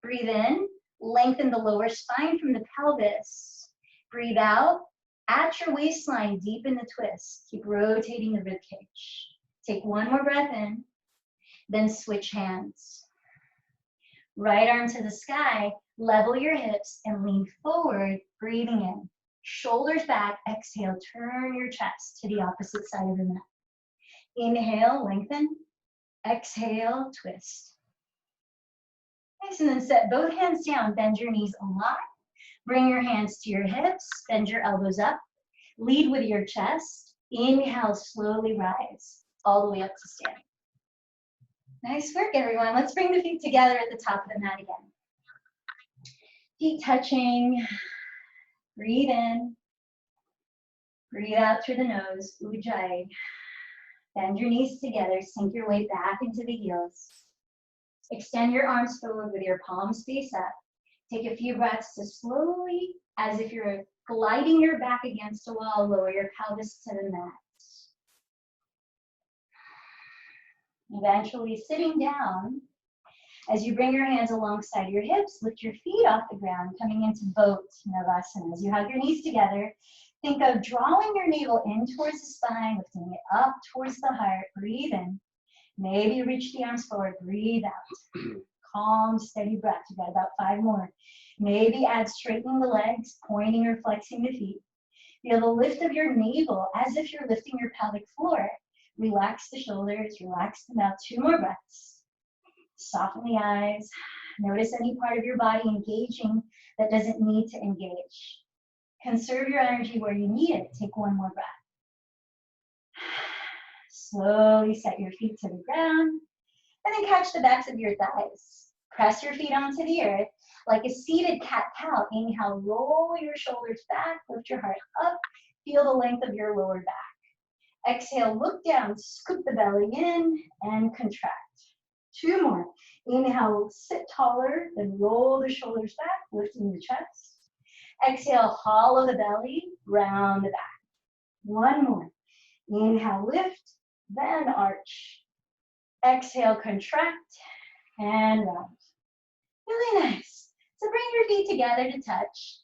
Breathe in. Lengthen the lower spine from the pelvis. Breathe out. At your waistline, deepen the twist. Keep rotating the ribcage. Take 1 more breath in. Then switch hands. Right arm to the sky. Level your hips and lean forward, breathing in. Shoulders back. Exhale, turn your chest to the opposite side of the mat. Inhale, lengthen. Exhale, twist. Nice, and then set both hands down. Bend your knees a lot. Bring your hands to your hips. Bend your elbows up. Lead with your chest. Inhale, slowly rise all the way up to standing. Nice work, everyone. Let's bring the feet together at the top of the mat again. Feet touching. Breathe in. Breathe out through the nose. Ujjayi. Bend your knees together. Sink your weight back into the heels. Extend your arms forward with your palms face up. Take a few breaths to slowly, as if you're gliding your back against a wall, lower your pelvis to the mat. Eventually sitting down, as you bring your hands alongside your hips, lift your feet off the ground, coming into boat Navasana. As you hug your knees together, think of drawing your navel in towards the spine, lifting it up towards the heart. Breathe in. Maybe reach the arms forward. Breathe out. Calm, steady breath. You've got about 5 more. Maybe add straightening the legs, pointing or flexing the feet. Feel the lift of your navel as if you're lifting your pelvic floor. Relax the shoulders, relax the mouth. 2 more breaths. Soften the eyes. Notice any part of your body engaging that doesn't need to engage. Conserve your energy where you need it. Take 1 more breath. Slowly set your feet to the ground and then catch the backs of your thighs. Press your feet onto the earth like a seated cat-cow. Inhale, roll your shoulders back, lift your heart up, feel the length of your lower back. Exhale, look down, scoop the belly in and contract. 2 more. Inhale, sit taller, then roll the shoulders back, lifting the chest. Exhale, hollow the belly, round the back. 1 more. Inhale, lift, then arch. Exhale, contract, and round. Really nice. So bring your feet together to touch,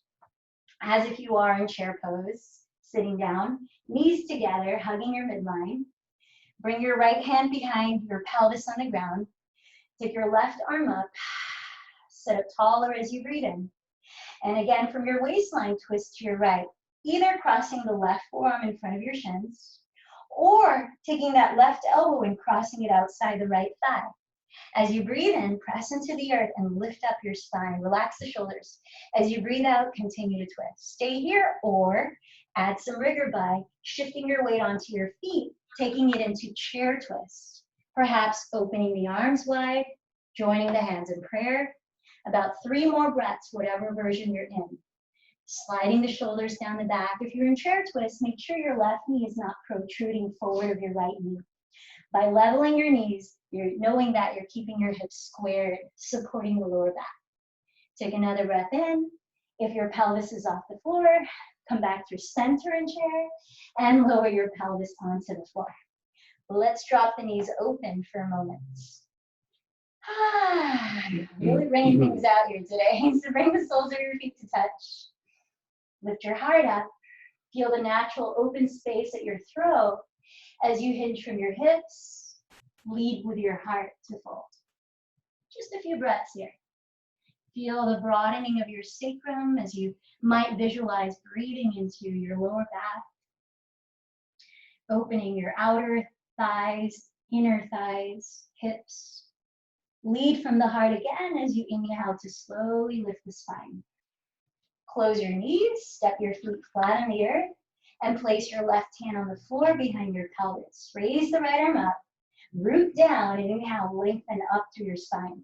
as if you are in chair pose, sitting down, knees together, hugging your midline. Bring your right hand behind your pelvis on the ground. Take your left arm up, sit up taller as you breathe in. And again, from your waistline, twist to your right, either crossing the left forearm in front of your shins, or taking that left elbow and crossing it outside the right thigh. As you breathe in, press into the earth and lift up your spine. Relax the shoulders. As you breathe out, continue to twist. Stay here or add some rigor by shifting your weight onto your feet, taking it into chair twist. Perhaps opening the arms wide, joining the hands in prayer. About 3 more breaths, whatever version you're in. Sliding the shoulders down the back. If you're in chair twist, make sure your left knee is not protruding forward of your right knee. By leveling your knees, you're knowing that you're keeping your hips squared, supporting the lower back. Take another breath in. If your pelvis is off the floor, come back through center and chair and lower your pelvis onto the floor. Let's drop the knees open for a moment. Really bringing things out here today. So bring the soles of your feet to touch. Lift your heart up. Feel the natural open space at your throat as you hinge from your hips. Lead with your heart to fold. Just a few breaths here. Feel the broadening of your sacrum as you might visualize breathing into your lower back. Opening your outer thighs, inner thighs, hips. Lead from the heart again as you inhale to slowly lift the spine. Close your knees, step your feet flat on the earth, and place your left hand on the floor behind your pelvis. Raise the right arm up, root down, and inhale, lengthen up through your spine.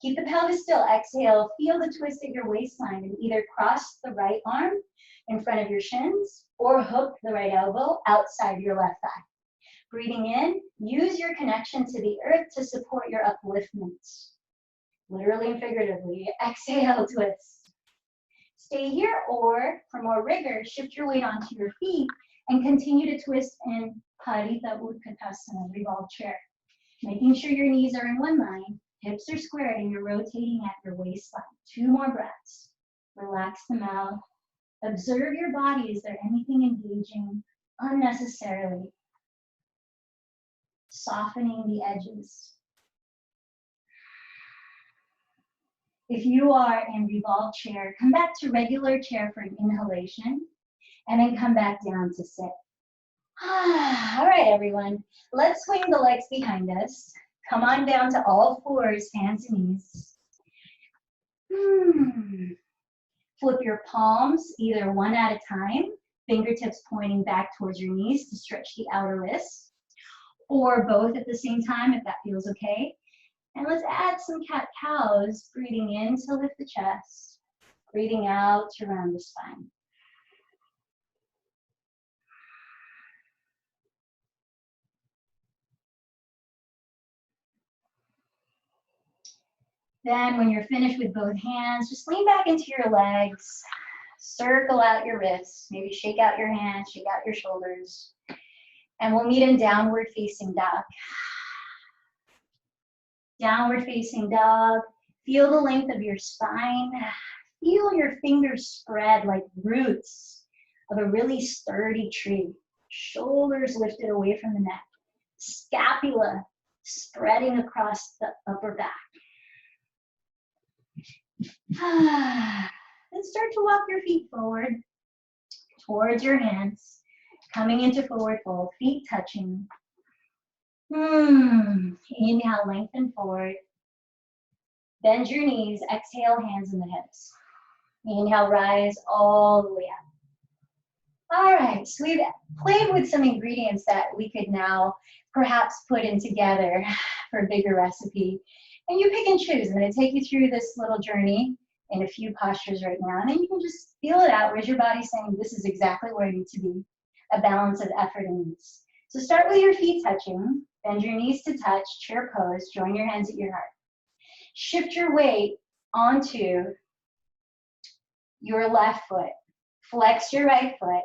Keep the pelvis still. Exhale, feel the twist at your waistline and either cross the right arm in front of your shins or hook the right elbow outside your left thigh. Breathing in, use your connection to the earth to support your upliftment. Literally and figuratively. Exhale, twist. Stay here, or for more rigor, shift your weight onto your feet and continue to twist in Parita Utkatasana, revolved chair. Making sure your knees are in one line, hips are squared, and you're rotating at your waistline. 2 more breaths. Relax the mouth. Observe your body. Is there anything engaging unnecessarily? Softening the edges. If you are in revolved chair, come back to regular chair for an inhalation, and then come back down to sit. All right, everyone. Let's swing the legs behind us. Come on down to all fours, hands and knees. Flip your palms either one at a time, fingertips pointing back towards your knees to stretch the outer wrists, or both at the same time if that feels okay. And let's add some cat-cows, breathing in to lift the chest, breathing out to round the spine. Then when you're finished with both hands, just lean back into your legs, circle out your wrists, maybe shake out your hands, shake out your shoulders, and we'll meet in downward facing dog. Downward facing dog. Feel the length of your spine. Feel your fingers spread like roots of a really sturdy tree. Shoulders lifted away from the neck. Scapula spreading across the upper back. Then start to walk your feet forward towards your hands. Coming into forward fold, feet touching. Inhale, lengthen forward. Bend your knees. Exhale, hands in the hips. Inhale, rise all the way All right, so we've played with some ingredients that we could now perhaps put in together for a bigger recipe. And you pick and choose. I'm going to take you through this little journey in a few postures right now. And then you can just feel it out. Where's your body saying, this is exactly where I need to be? A balance of effort and ease. So start with your feet touching. Bend your knees to touch, chair pose. Join your hands at your heart. Shift your weight onto your left foot. Flex your right foot.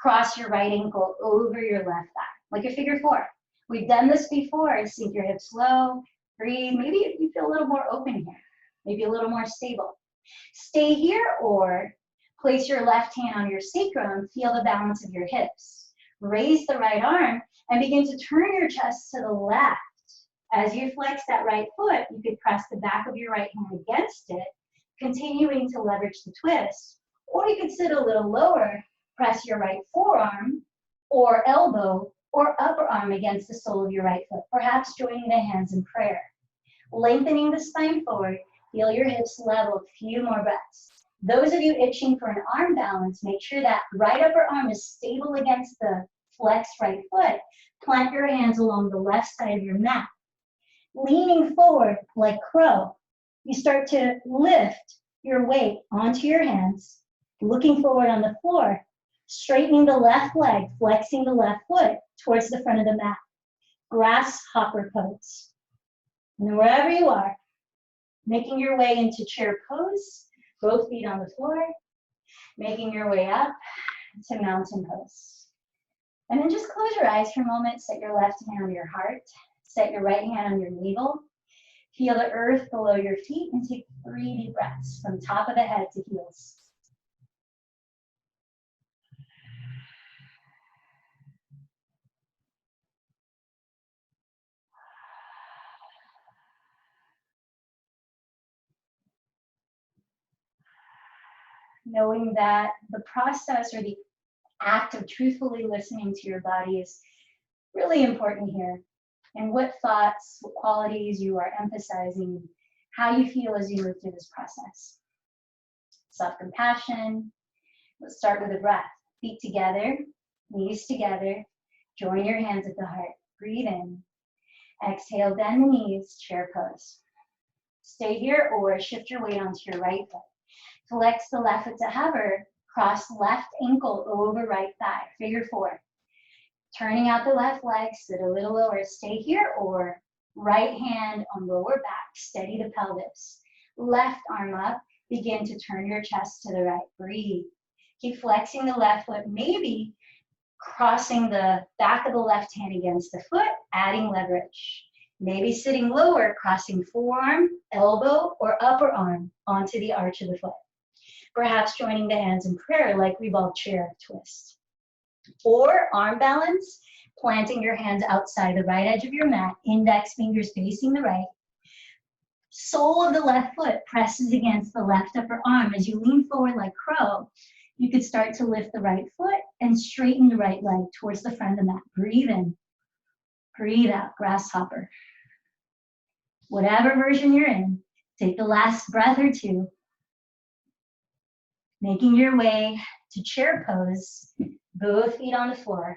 Cross your right ankle over your left thigh, like a figure four. We've done this before. Sink your hips low. Breathe. Maybe you feel a little more open here. Maybe a little more stable. Stay here or place your left hand on your sacrum. Feel the balance of your hips. Raise the right arm and begin to turn your chest to the left. As you flex that right foot, you could press the back of your right hand against it, continuing to leverage the twist. Or you could sit a little lower, press your right forearm or elbow or upper arm against the sole of your right foot, perhaps joining the hands in prayer. Lengthening the spine forward, feel your hips level, a few more breaths. Those of you itching for an arm balance, make sure that right upper arm is stable against the flexed right foot. Plant your hands along the left side of your mat. Leaning forward like crow, you start to lift your weight onto your hands, looking forward on the floor, straightening the left leg, flexing the left foot towards the front of the mat. Grasshopper pose. And wherever you are, making your way into chair pose, both feet on the floor, making your way up to mountain pose. And then just close your eyes for a moment, set your left hand on your heart, set your right hand on your navel, feel the earth below your feet, and take 3 deep breaths from top of the head to heels. Knowing that the process or the act of truthfully listening to your body is really important here. And what thoughts, what qualities you are emphasizing, how you feel as you move through this process. Self-compassion. Let's start with a breath. Feet together, knees together. Join your hands at the heart. Breathe in. Exhale, bend the knees, chair pose. Stay here or shift your weight onto your right foot. Flex the left foot to hover. Cross left ankle over right thigh. Figure four. Turning out the left leg, sit a little lower. Stay here or right hand on lower back. Steady the pelvis. Left arm up. Begin to turn your chest to the right. Breathe. Keep flexing the left foot. Maybe crossing the back of the left hand against the foot, adding leverage. Maybe sitting lower, crossing forearm, elbow, or upper arm onto the arch of the foot. Perhaps joining the hands in prayer like revolved chair twist. Or arm balance, planting your hands outside the right edge of your mat, index fingers facing the right. Sole of the left foot presses against the left upper arm. As you lean forward like crow, you could start to lift the right foot and straighten the right leg towards the front of the mat. Breathe in, breathe out, grasshopper. Whatever version you're in, take the last breath or two. Making your way to chair pose, both feet on the floor.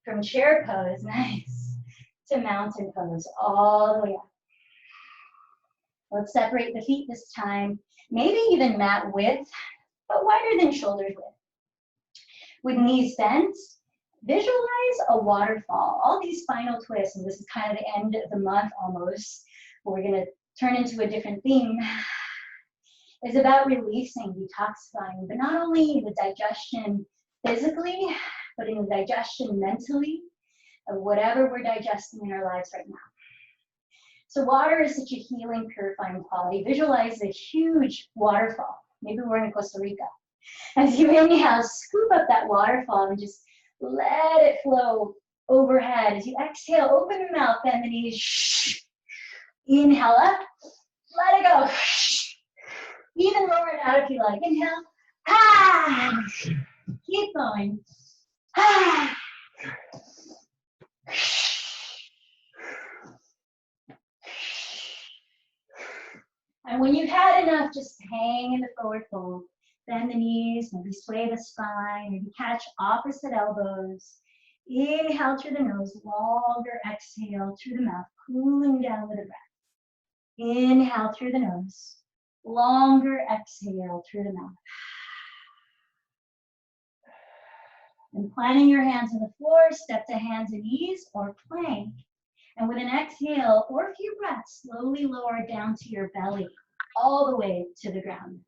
From chair pose, nice, to mountain pose, all the way up. Let's separate the feet this time, maybe even mat width, but wider than shoulders width. With knees bent, visualize a waterfall. All these final twists, and this is kind of the end of the month almost, but we're gonna turn into a different theme, is about releasing, detoxifying, but not only the digestion physically, but in the digestion mentally of whatever we're digesting in our lives right now. So water is such a healing, purifying quality. Visualize a huge waterfall. Maybe we're in Costa Rica. As you inhale, scoop up that waterfall and just let it flow overhead. As you exhale, open your mouth, bend the knees. Inhale up, let it go. Even lower it out if you like. Inhale. Ah. Keep going. Ah. And when you've had enough, just hang in the forward fold. Bend the knees, maybe sway the spine, maybe catch opposite elbows. Inhale through the nose, longer exhale through the mouth, cooling down with a breath. Inhale through the nose, longer exhale through the mouth. And planting your hands on the floor, step to hands and knees or plank. And with an exhale or a few breaths, slowly lower down to your belly, all the way to the ground.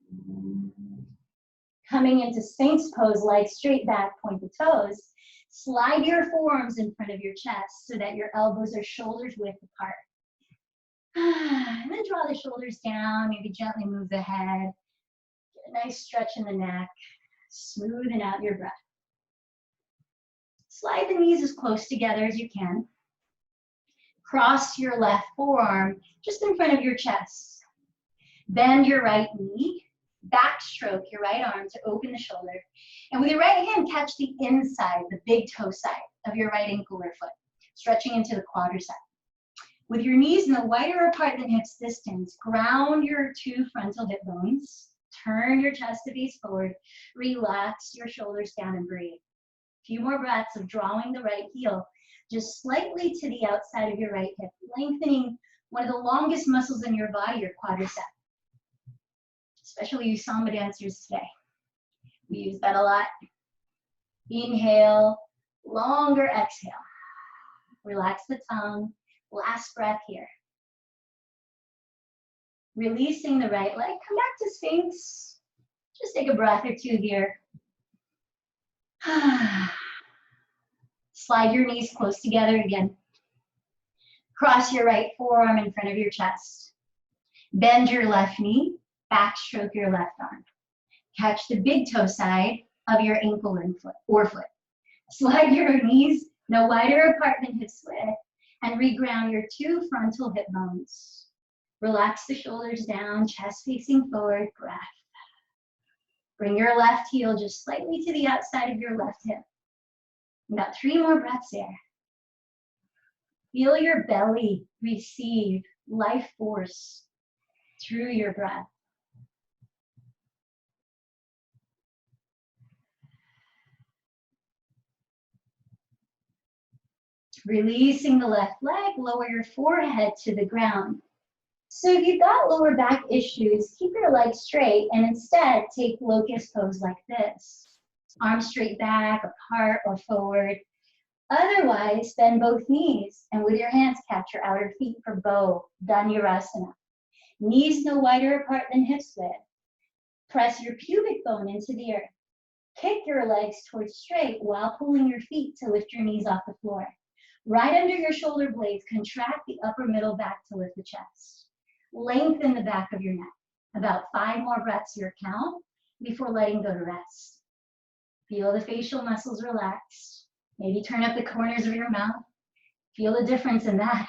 Coming into Sphinx pose, legs straight back, point the toes. Slide your forearms in front of your chest so that your elbows are shoulders width apart. And then draw the shoulders down, maybe gently move the head. Get a nice stretch in the neck, smoothing out your breath. Slide the knees as close together as you can. Cross your left forearm just in front of your chest. Bend your right knee, backstroke your right arm to open the shoulder. And with your right hand, catch the inside, the big toe side of your right ankle or foot, stretching into the quadricep. With your knees no wider apart than hips distance, ground your two frontal hip bones, turn your chest to face forward, relax your shoulders down and breathe. A few more breaths of drawing the right heel just slightly to the outside of your right hip, lengthening one of the longest muscles in your body, your quadricep. Especially you samba dancers today. We use that a lot. Inhale, longer exhale. Relax the tongue. Last breath here. Releasing the right leg. Come back to Sphinx. Just take a breath or two here. Slide your knees close together again. Cross your right forearm in front of your chest. Bend your left knee, backstroke your left arm. Catch the big toe side of your ankle or foot. Slide your knees no wider apart than hips width and reground your two frontal hip bones. Relax the shoulders down, chest facing forward, breath. Bring your left heel just slightly to the outside of your left hip. About 3 more breaths there. Feel your belly receive life force through your breath. Releasing the left leg, lower your forehead to the ground. So if you've got lower back issues, keep your legs straight and instead take locust pose like this. Arms straight back, apart or forward. Otherwise, bend both knees and with your hands catch your outer feet for bow, Dhanurasana. Knees no wider apart than hips width. Press your pubic bone into the earth. Kick your legs towards straight while pulling your feet to lift your knees off the floor. Right under your shoulder blades, contract the upper middle back to lift the chest. Lengthen the back of your neck. About 5 more breaths your count before letting go to rest. Feel the facial muscles relax. Maybe turn up the corners of your mouth. Feel the difference in that.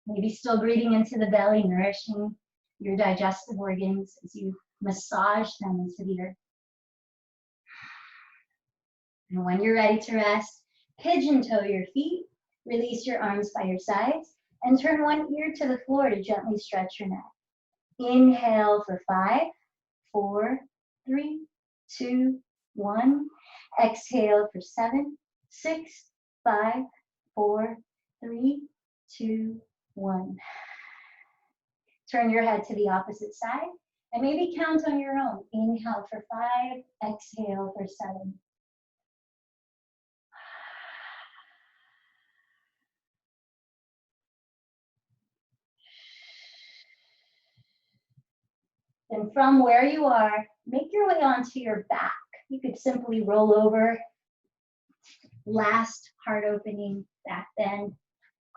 Maybe still breathing into the belly, nourishing your digestive organs as you massage them into the earth. And when you're ready to rest, pigeon toe your feet, release your arms by your sides, and turn one ear to the floor to gently stretch your neck. Inhale for 5, 4, 3, 2, 1. Exhale for 7, 6, 5, 4, 3, 2, 1. Turn your head to the opposite side and maybe count on your own. Inhale for 5, exhale for 7. Then from where you are, make your way onto your back. You could simply roll over. Last heart opening, back bend.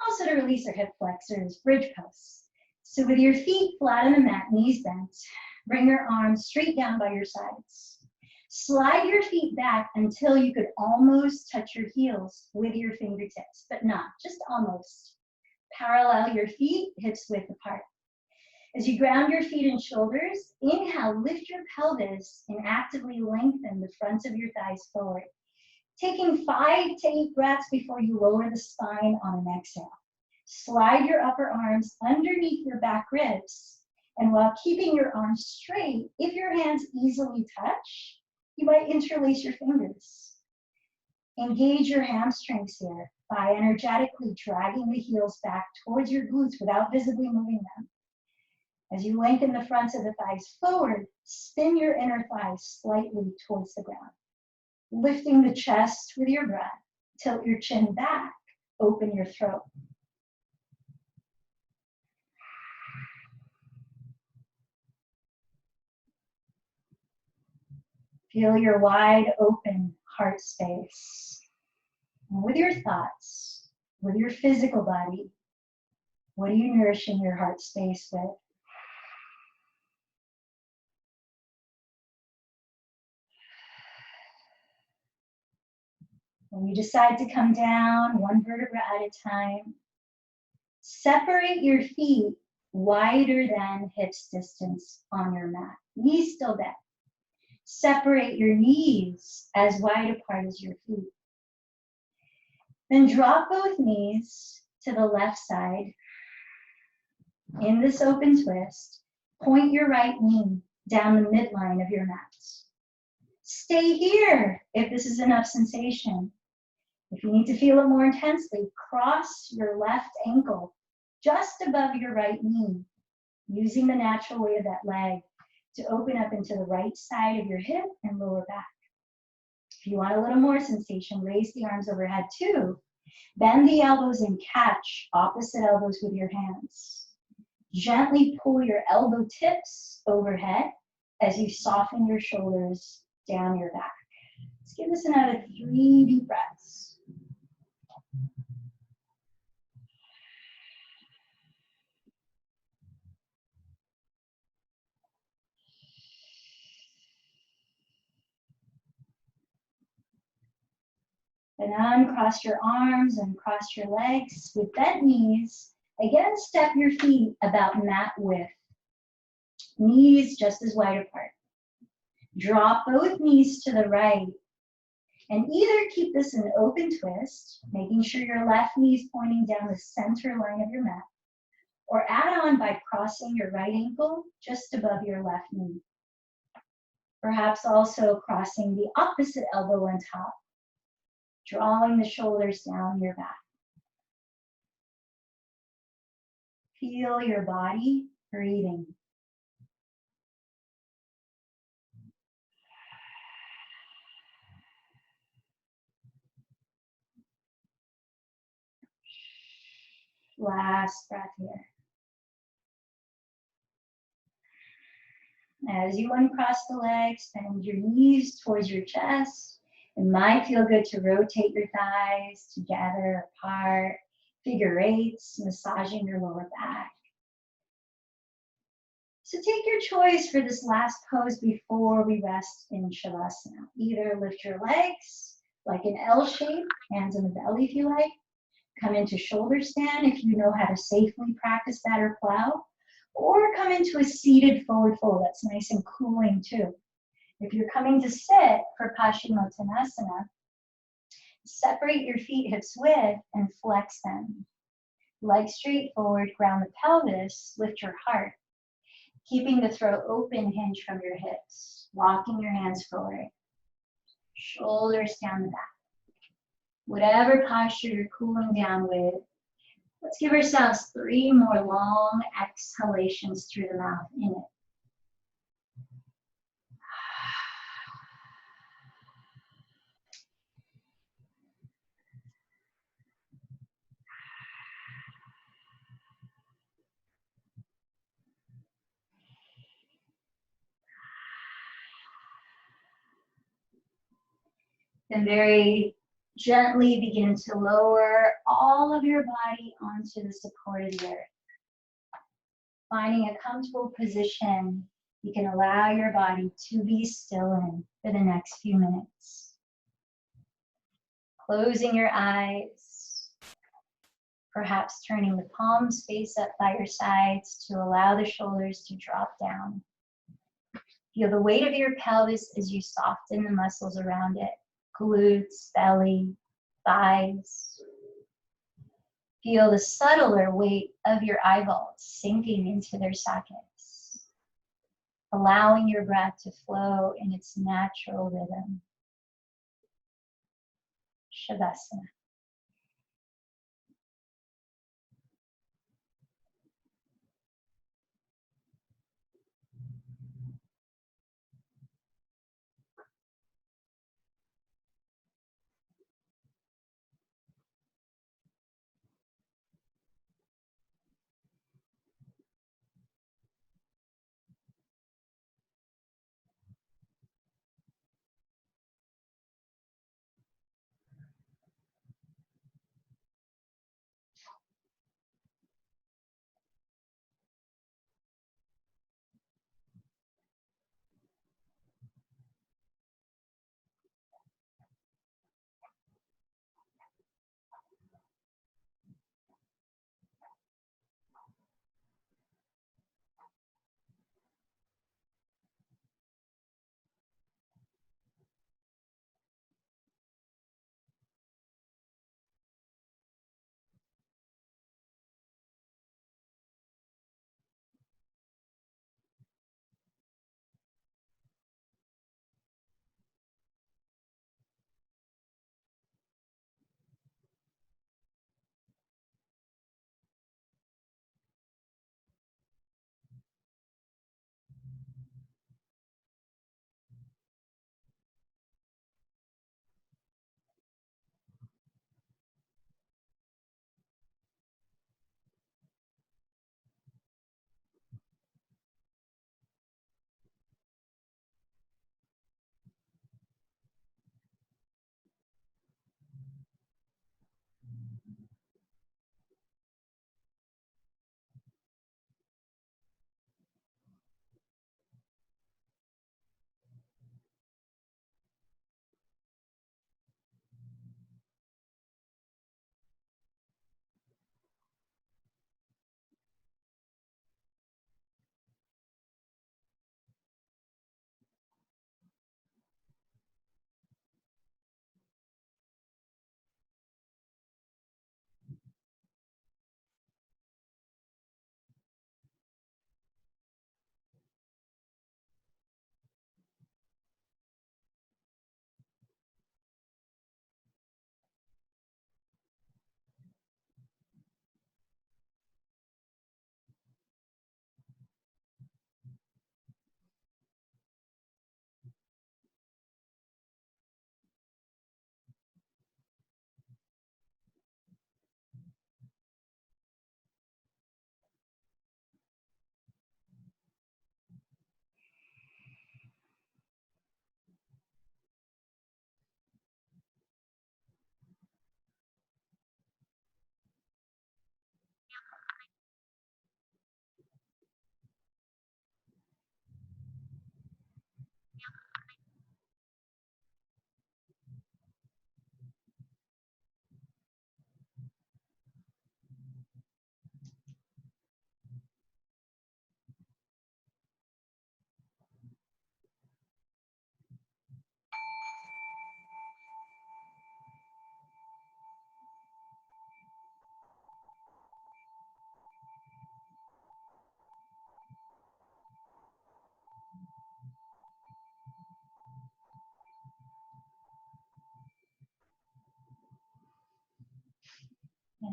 Also to release our hip flexors, bridge pose. So with your feet flat on the mat, knees bent, bring your arms straight down by your sides. Slide your feet back until you could almost touch your heels with your fingertips, but not, just almost. Parallel your feet, hips width apart. As you ground your feet and shoulders, inhale, lift your pelvis and actively lengthen the fronts of your thighs forward. Taking 5 to 8 breaths before you lower the spine on an exhale. Slide your upper arms underneath your back ribs And while keeping your arms straight, if your hands easily touch, you might interlace your fingers. Engage your hamstrings here by energetically dragging the heels back towards your glutes without visibly moving them. As you lengthen the fronts of the thighs forward, spin your inner thighs slightly towards the ground. Lifting the chest with your breath, tilt your chin back, open your throat. Feel your wide open heart space. And with your thoughts, with your physical body, what are you nourishing your heart space with? When you decide to come down one vertebra at a time, separate your feet wider than hips distance on your mat. Knees still bent. Separate your knees as wide apart as your feet. Then drop both knees to the left side. In this open twist, point your right knee down the midline of your mat. Stay here if this is enough sensation. If you need to feel it more intensely, cross your left ankle just above your right knee, using the natural weight of that leg to open up into the right side of your hip and lower back. If you want a little more sensation, raise the arms overhead too. Bend the elbows and catch opposite elbows with your hands. Gently pull your elbow tips overhead as you soften your shoulders down your back. Let's give this another 3 deep breaths. Then uncross your arms and cross your legs with bent knees. Again, step your feet about mat width. Knees just as wide apart. Drop both knees to the right. And either keep this an open twist, making sure your left knee is pointing down the center line of your mat, or add on by crossing your right ankle just above your left knee. Perhaps also crossing the opposite elbow on top, drawing the shoulders down your back. Feel your body breathing. Last breath here. As you uncross the legs, bend your knees towards your chest. It might feel good to rotate your thighs together, apart, figure eights, massaging your lower back. So take your choice for this last pose before we rest in Shavasana. Either lift your legs like an L shape, hands in the belly if you like. Come into shoulder stand if you know how to safely practice that or plow. Or come into a seated forward fold. That's nice and cooling too. If you're coming to sit for Paschimottanasana, separate your feet hips width and flex them. Legs straight forward, ground the pelvis, lift your heart. Keeping the throat open, hinge from your hips. Walking your hands forward. Shoulders down the back. Whatever posture you're cooling down with, let's give ourselves 3 more long exhalations through the mouth. In it. Then very gently begin to lower all of your body onto the support of the earth. Finding a comfortable position you can allow your body to be still in for the next few minutes. Closing your eyes, perhaps turning the palms face up by your sides to allow the shoulders to drop down. Feel the weight of your pelvis as you soften the muscles around it. Glutes, belly, thighs. Feel the subtler weight of your eyeballs sinking into their sockets. allowing your breath to flow in its natural rhythm. Shavasana.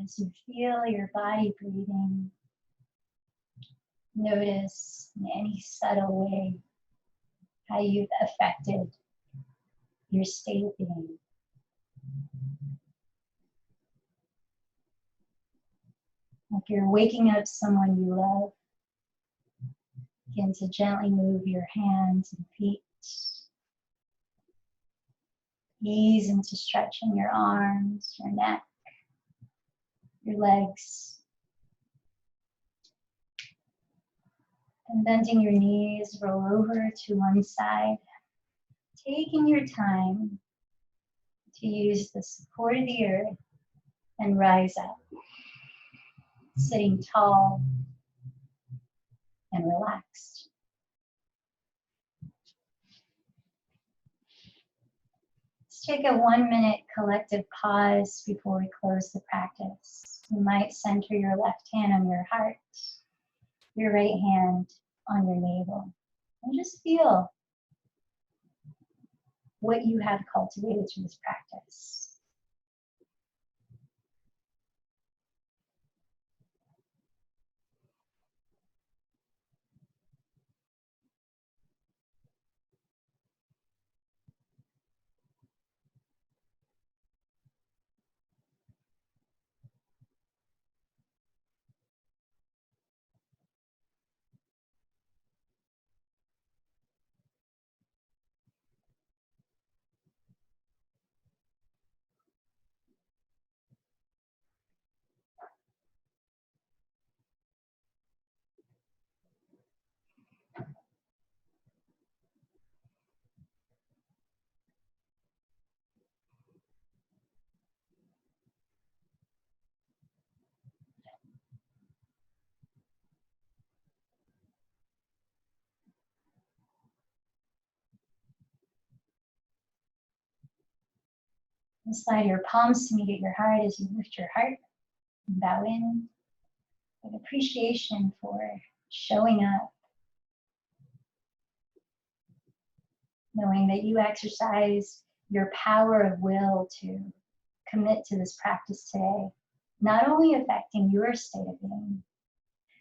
As you feel your body breathing, notice in any subtle way how you've affected your state of being. Like you're waking up someone you love, begin to gently move your hands and feet. Ease into stretching your arms, your neck, your legs. And bending your knees, roll over to one side, taking your time to use the support of the earth and rise up, sitting tall and relaxed. Let's take a 1-minute collective pause before we close the practice. You might center your left hand on your heart, your right hand on your navel. And just feel what you have cultivated through this practice. And slide your palms to meet at your heart as you lift your heart and bow in with appreciation for showing up, knowing that you exercise your power of will to commit to this practice today, not only affecting your state of being,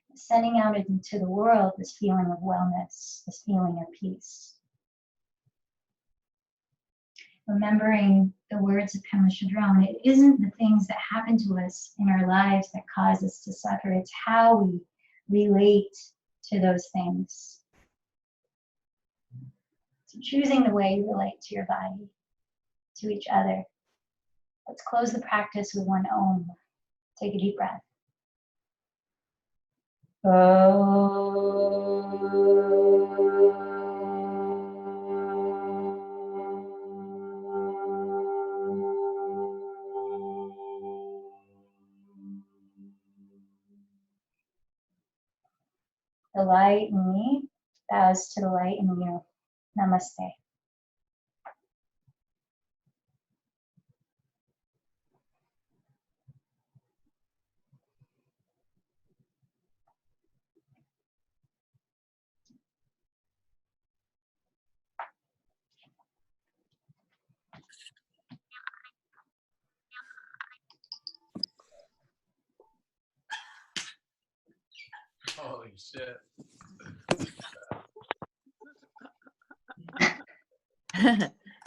but sending out into the world this feeling of wellness, this feeling of peace. Remembering the words of Pema Chodron, it isn't the things that happen to us in our lives that cause us to suffer, it's how we relate to those things. So choosing the way you relate to your body, to each other. Let's close the practice with one Om. Take a deep breath. The light in me bows to the light in you. Namaste. Holy shit.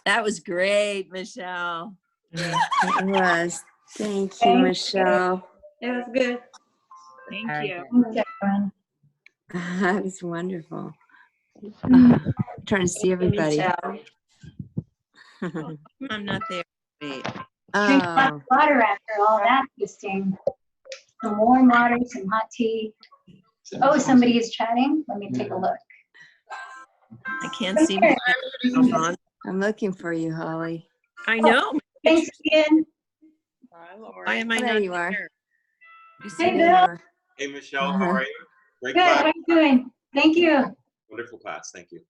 That was great, Michelle. It was. Thank you, Michelle. It was good. Thank Very you. good. Thanks, everyone. That was wonderful. I'm trying to see everybody. Michelle. I'm not there. Wait. Drink lots Oh, of water after all that feasting. Some warm water, some hot tea. Oh, somebody is chatting. Let me take a look. I can't see my hold on. I'm looking for you, Holly. I know. Thanks, Ian. Why am I Oh, there not you are. there? You see Hey, me? There you Bill. are. Hey, Michelle, how are you? Great Good. How class. are you doing? Thank you. Wonderful class. Thank you.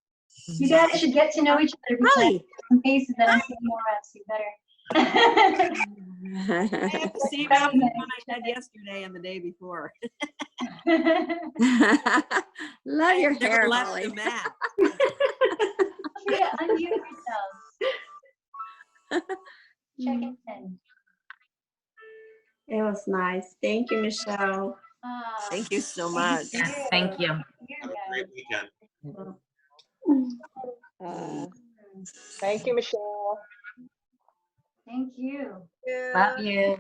You guys should get to know each other because I have Holly, some faces that I'm seeing more of, so you better. I have the same outfit on I had yesterday and the day before. Love your Never hair, left Holly. the mat. Yeah, unmute yourselves. Check in. It was nice. Thank you, Michelle. Thank you so much. Yes, thank you. Have a great weekend. Thank you, Michelle. Thank you. Love you.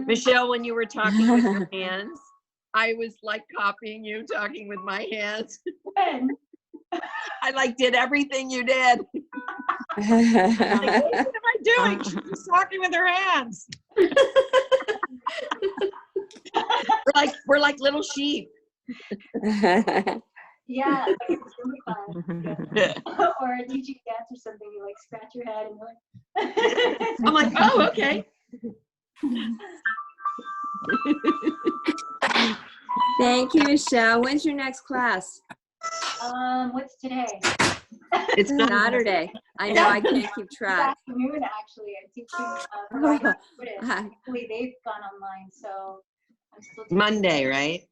Michelle, when you were talking with your hands, I was like copying you, talking with my hands. When? I like did everything you did. Like, what am I doing? She's talking with her hands. we're like little sheep. Yeah, like it's really fun. Yeah. Or teaching dance or something, you like scratch your head and you're like. I'm like, oh, okay. Thank you, Michelle. When's your next class? What's today? It's not Saturday. I know I can't keep This track. afternoon, actually, I'm teaching. Hopefully, they've gone online, so I'm still teaching. Monday, right?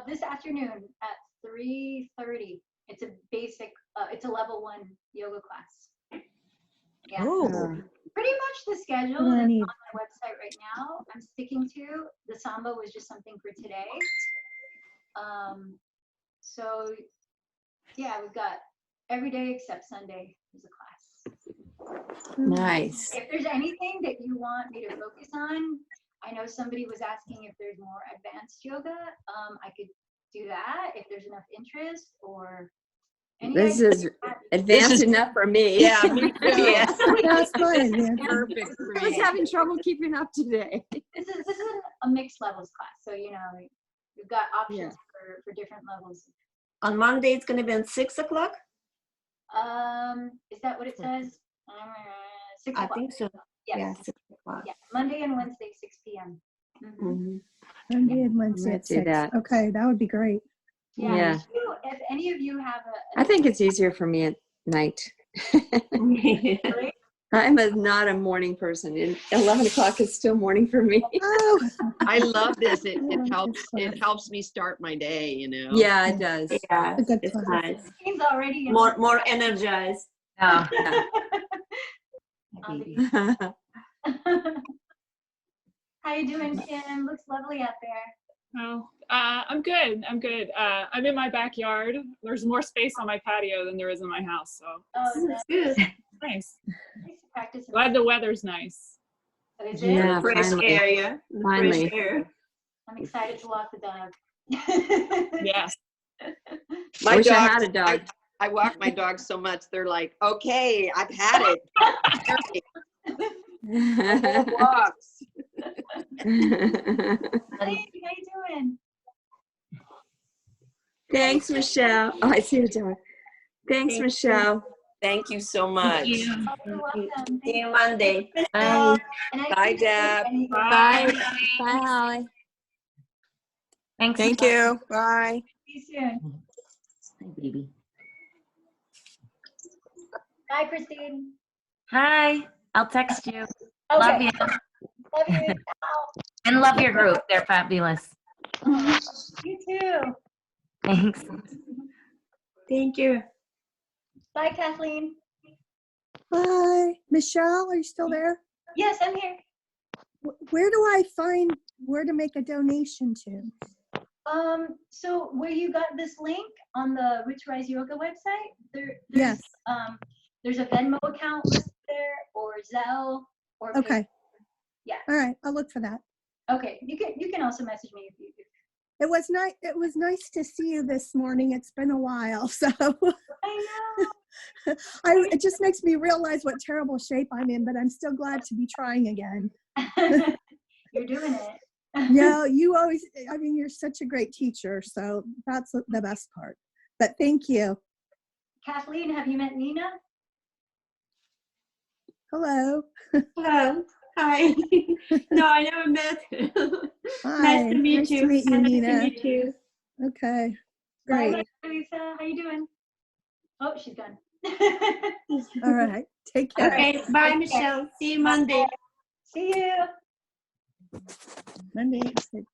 This afternoon at 3:30. It's a basic, it's a level 1 yoga class. Yeah. Oh, Pretty much the schedule What do I that's need? on my website right now, I'm sticking to. The Samba was just something for today. So yeah, we've got every day except Sunday is a class. Nice. If there's anything that you want me to focus on, I know somebody was asking if there's more advanced yoga. I could do that if there's enough interest or any This idea. is advanced enough for me. Yeah, me too. Yeah. That's fine. Yeah. Perfect for I was me. having trouble keeping up today. This is a mixed levels class, so you know we've got options Yeah. for different levels. On Monday, it's going to be at 6 o'clock? Is that what it says? 6 I o'clock. think so. Yes. Yeah, 6 o'clock. Yeah, Monday and Wednesday, 6 p.m. Mhm. Mhm. Monday and Wednesday Let's at do 6. that. Okay, that would be great. Yeah. If any of you have I think it's easier for me at night. I'm not a morning person. 11 o'clock is still morning for me. Oh, I love this. It, I like helps. this It class. helps me start my day. You know. Yeah, it does. Yeah, A good it's class. nice. Steve's already in More energized. Yeah. How you doing, Kim? Looks lovely out there. Oh, I'm good. I'm good. I'm in my backyard. There's more space on my patio than there is in my house, so Oh, That's good. nice. nice to practice. Glad the weather's nice. Is it? Yeah, Fresh finally. air, yeah. The Finally. fresh air. I'm excited to walk the dog. Yes. I wish I had a dog. I walk my dogs so much. They're like, okay, I've had it. More walks. Hey, how you doing? Thanks, Michelle. Oh, I see the dog. Thanks, Michelle. Thank you so much. You're welcome. See you Monday. Bye. And I Bye, think if Deb. any- Bye. Bye, Holly. Thanks. Thank you. Bye. See you soon. Hi, baby. Bye, Christine. Hi. I'll text you. Okay. Love you. Love you. Ciao. And love your group. They're fabulous. Oh, you too. Thanks. Thank you. Bye, Kathleen. Hi, Michelle, are you still there? Yes, I'm here. Where do I find where to make a donation to? So where you got this link on the Roots Rise Yoga website, Yes. There's a Venmo account listed there, or Zelle, or PayPal. Okay. Yeah. All right, I'll look for that. Okay, you can also message me if you. It was nice. It was nice to see you this morning. It's been a while, so I know. it just makes me realize what terrible shape I'm in. But I'm still glad to be trying again. You're doing it. Yeah, you always. I mean, you're such a great teacher, so that's the best part. But thank you. Kathleen, have you met Nina? Hello. Hello. Hi. No, I never met. Hi. Nice to meet you. Nice to meet you, Nice Nina. to meet you. Okay. Bye, Great. Lisa. How you doing? Oh, she's gone. All right. Take care. Okay. Bye, Michelle. See you Monday. See you. Monday at 6.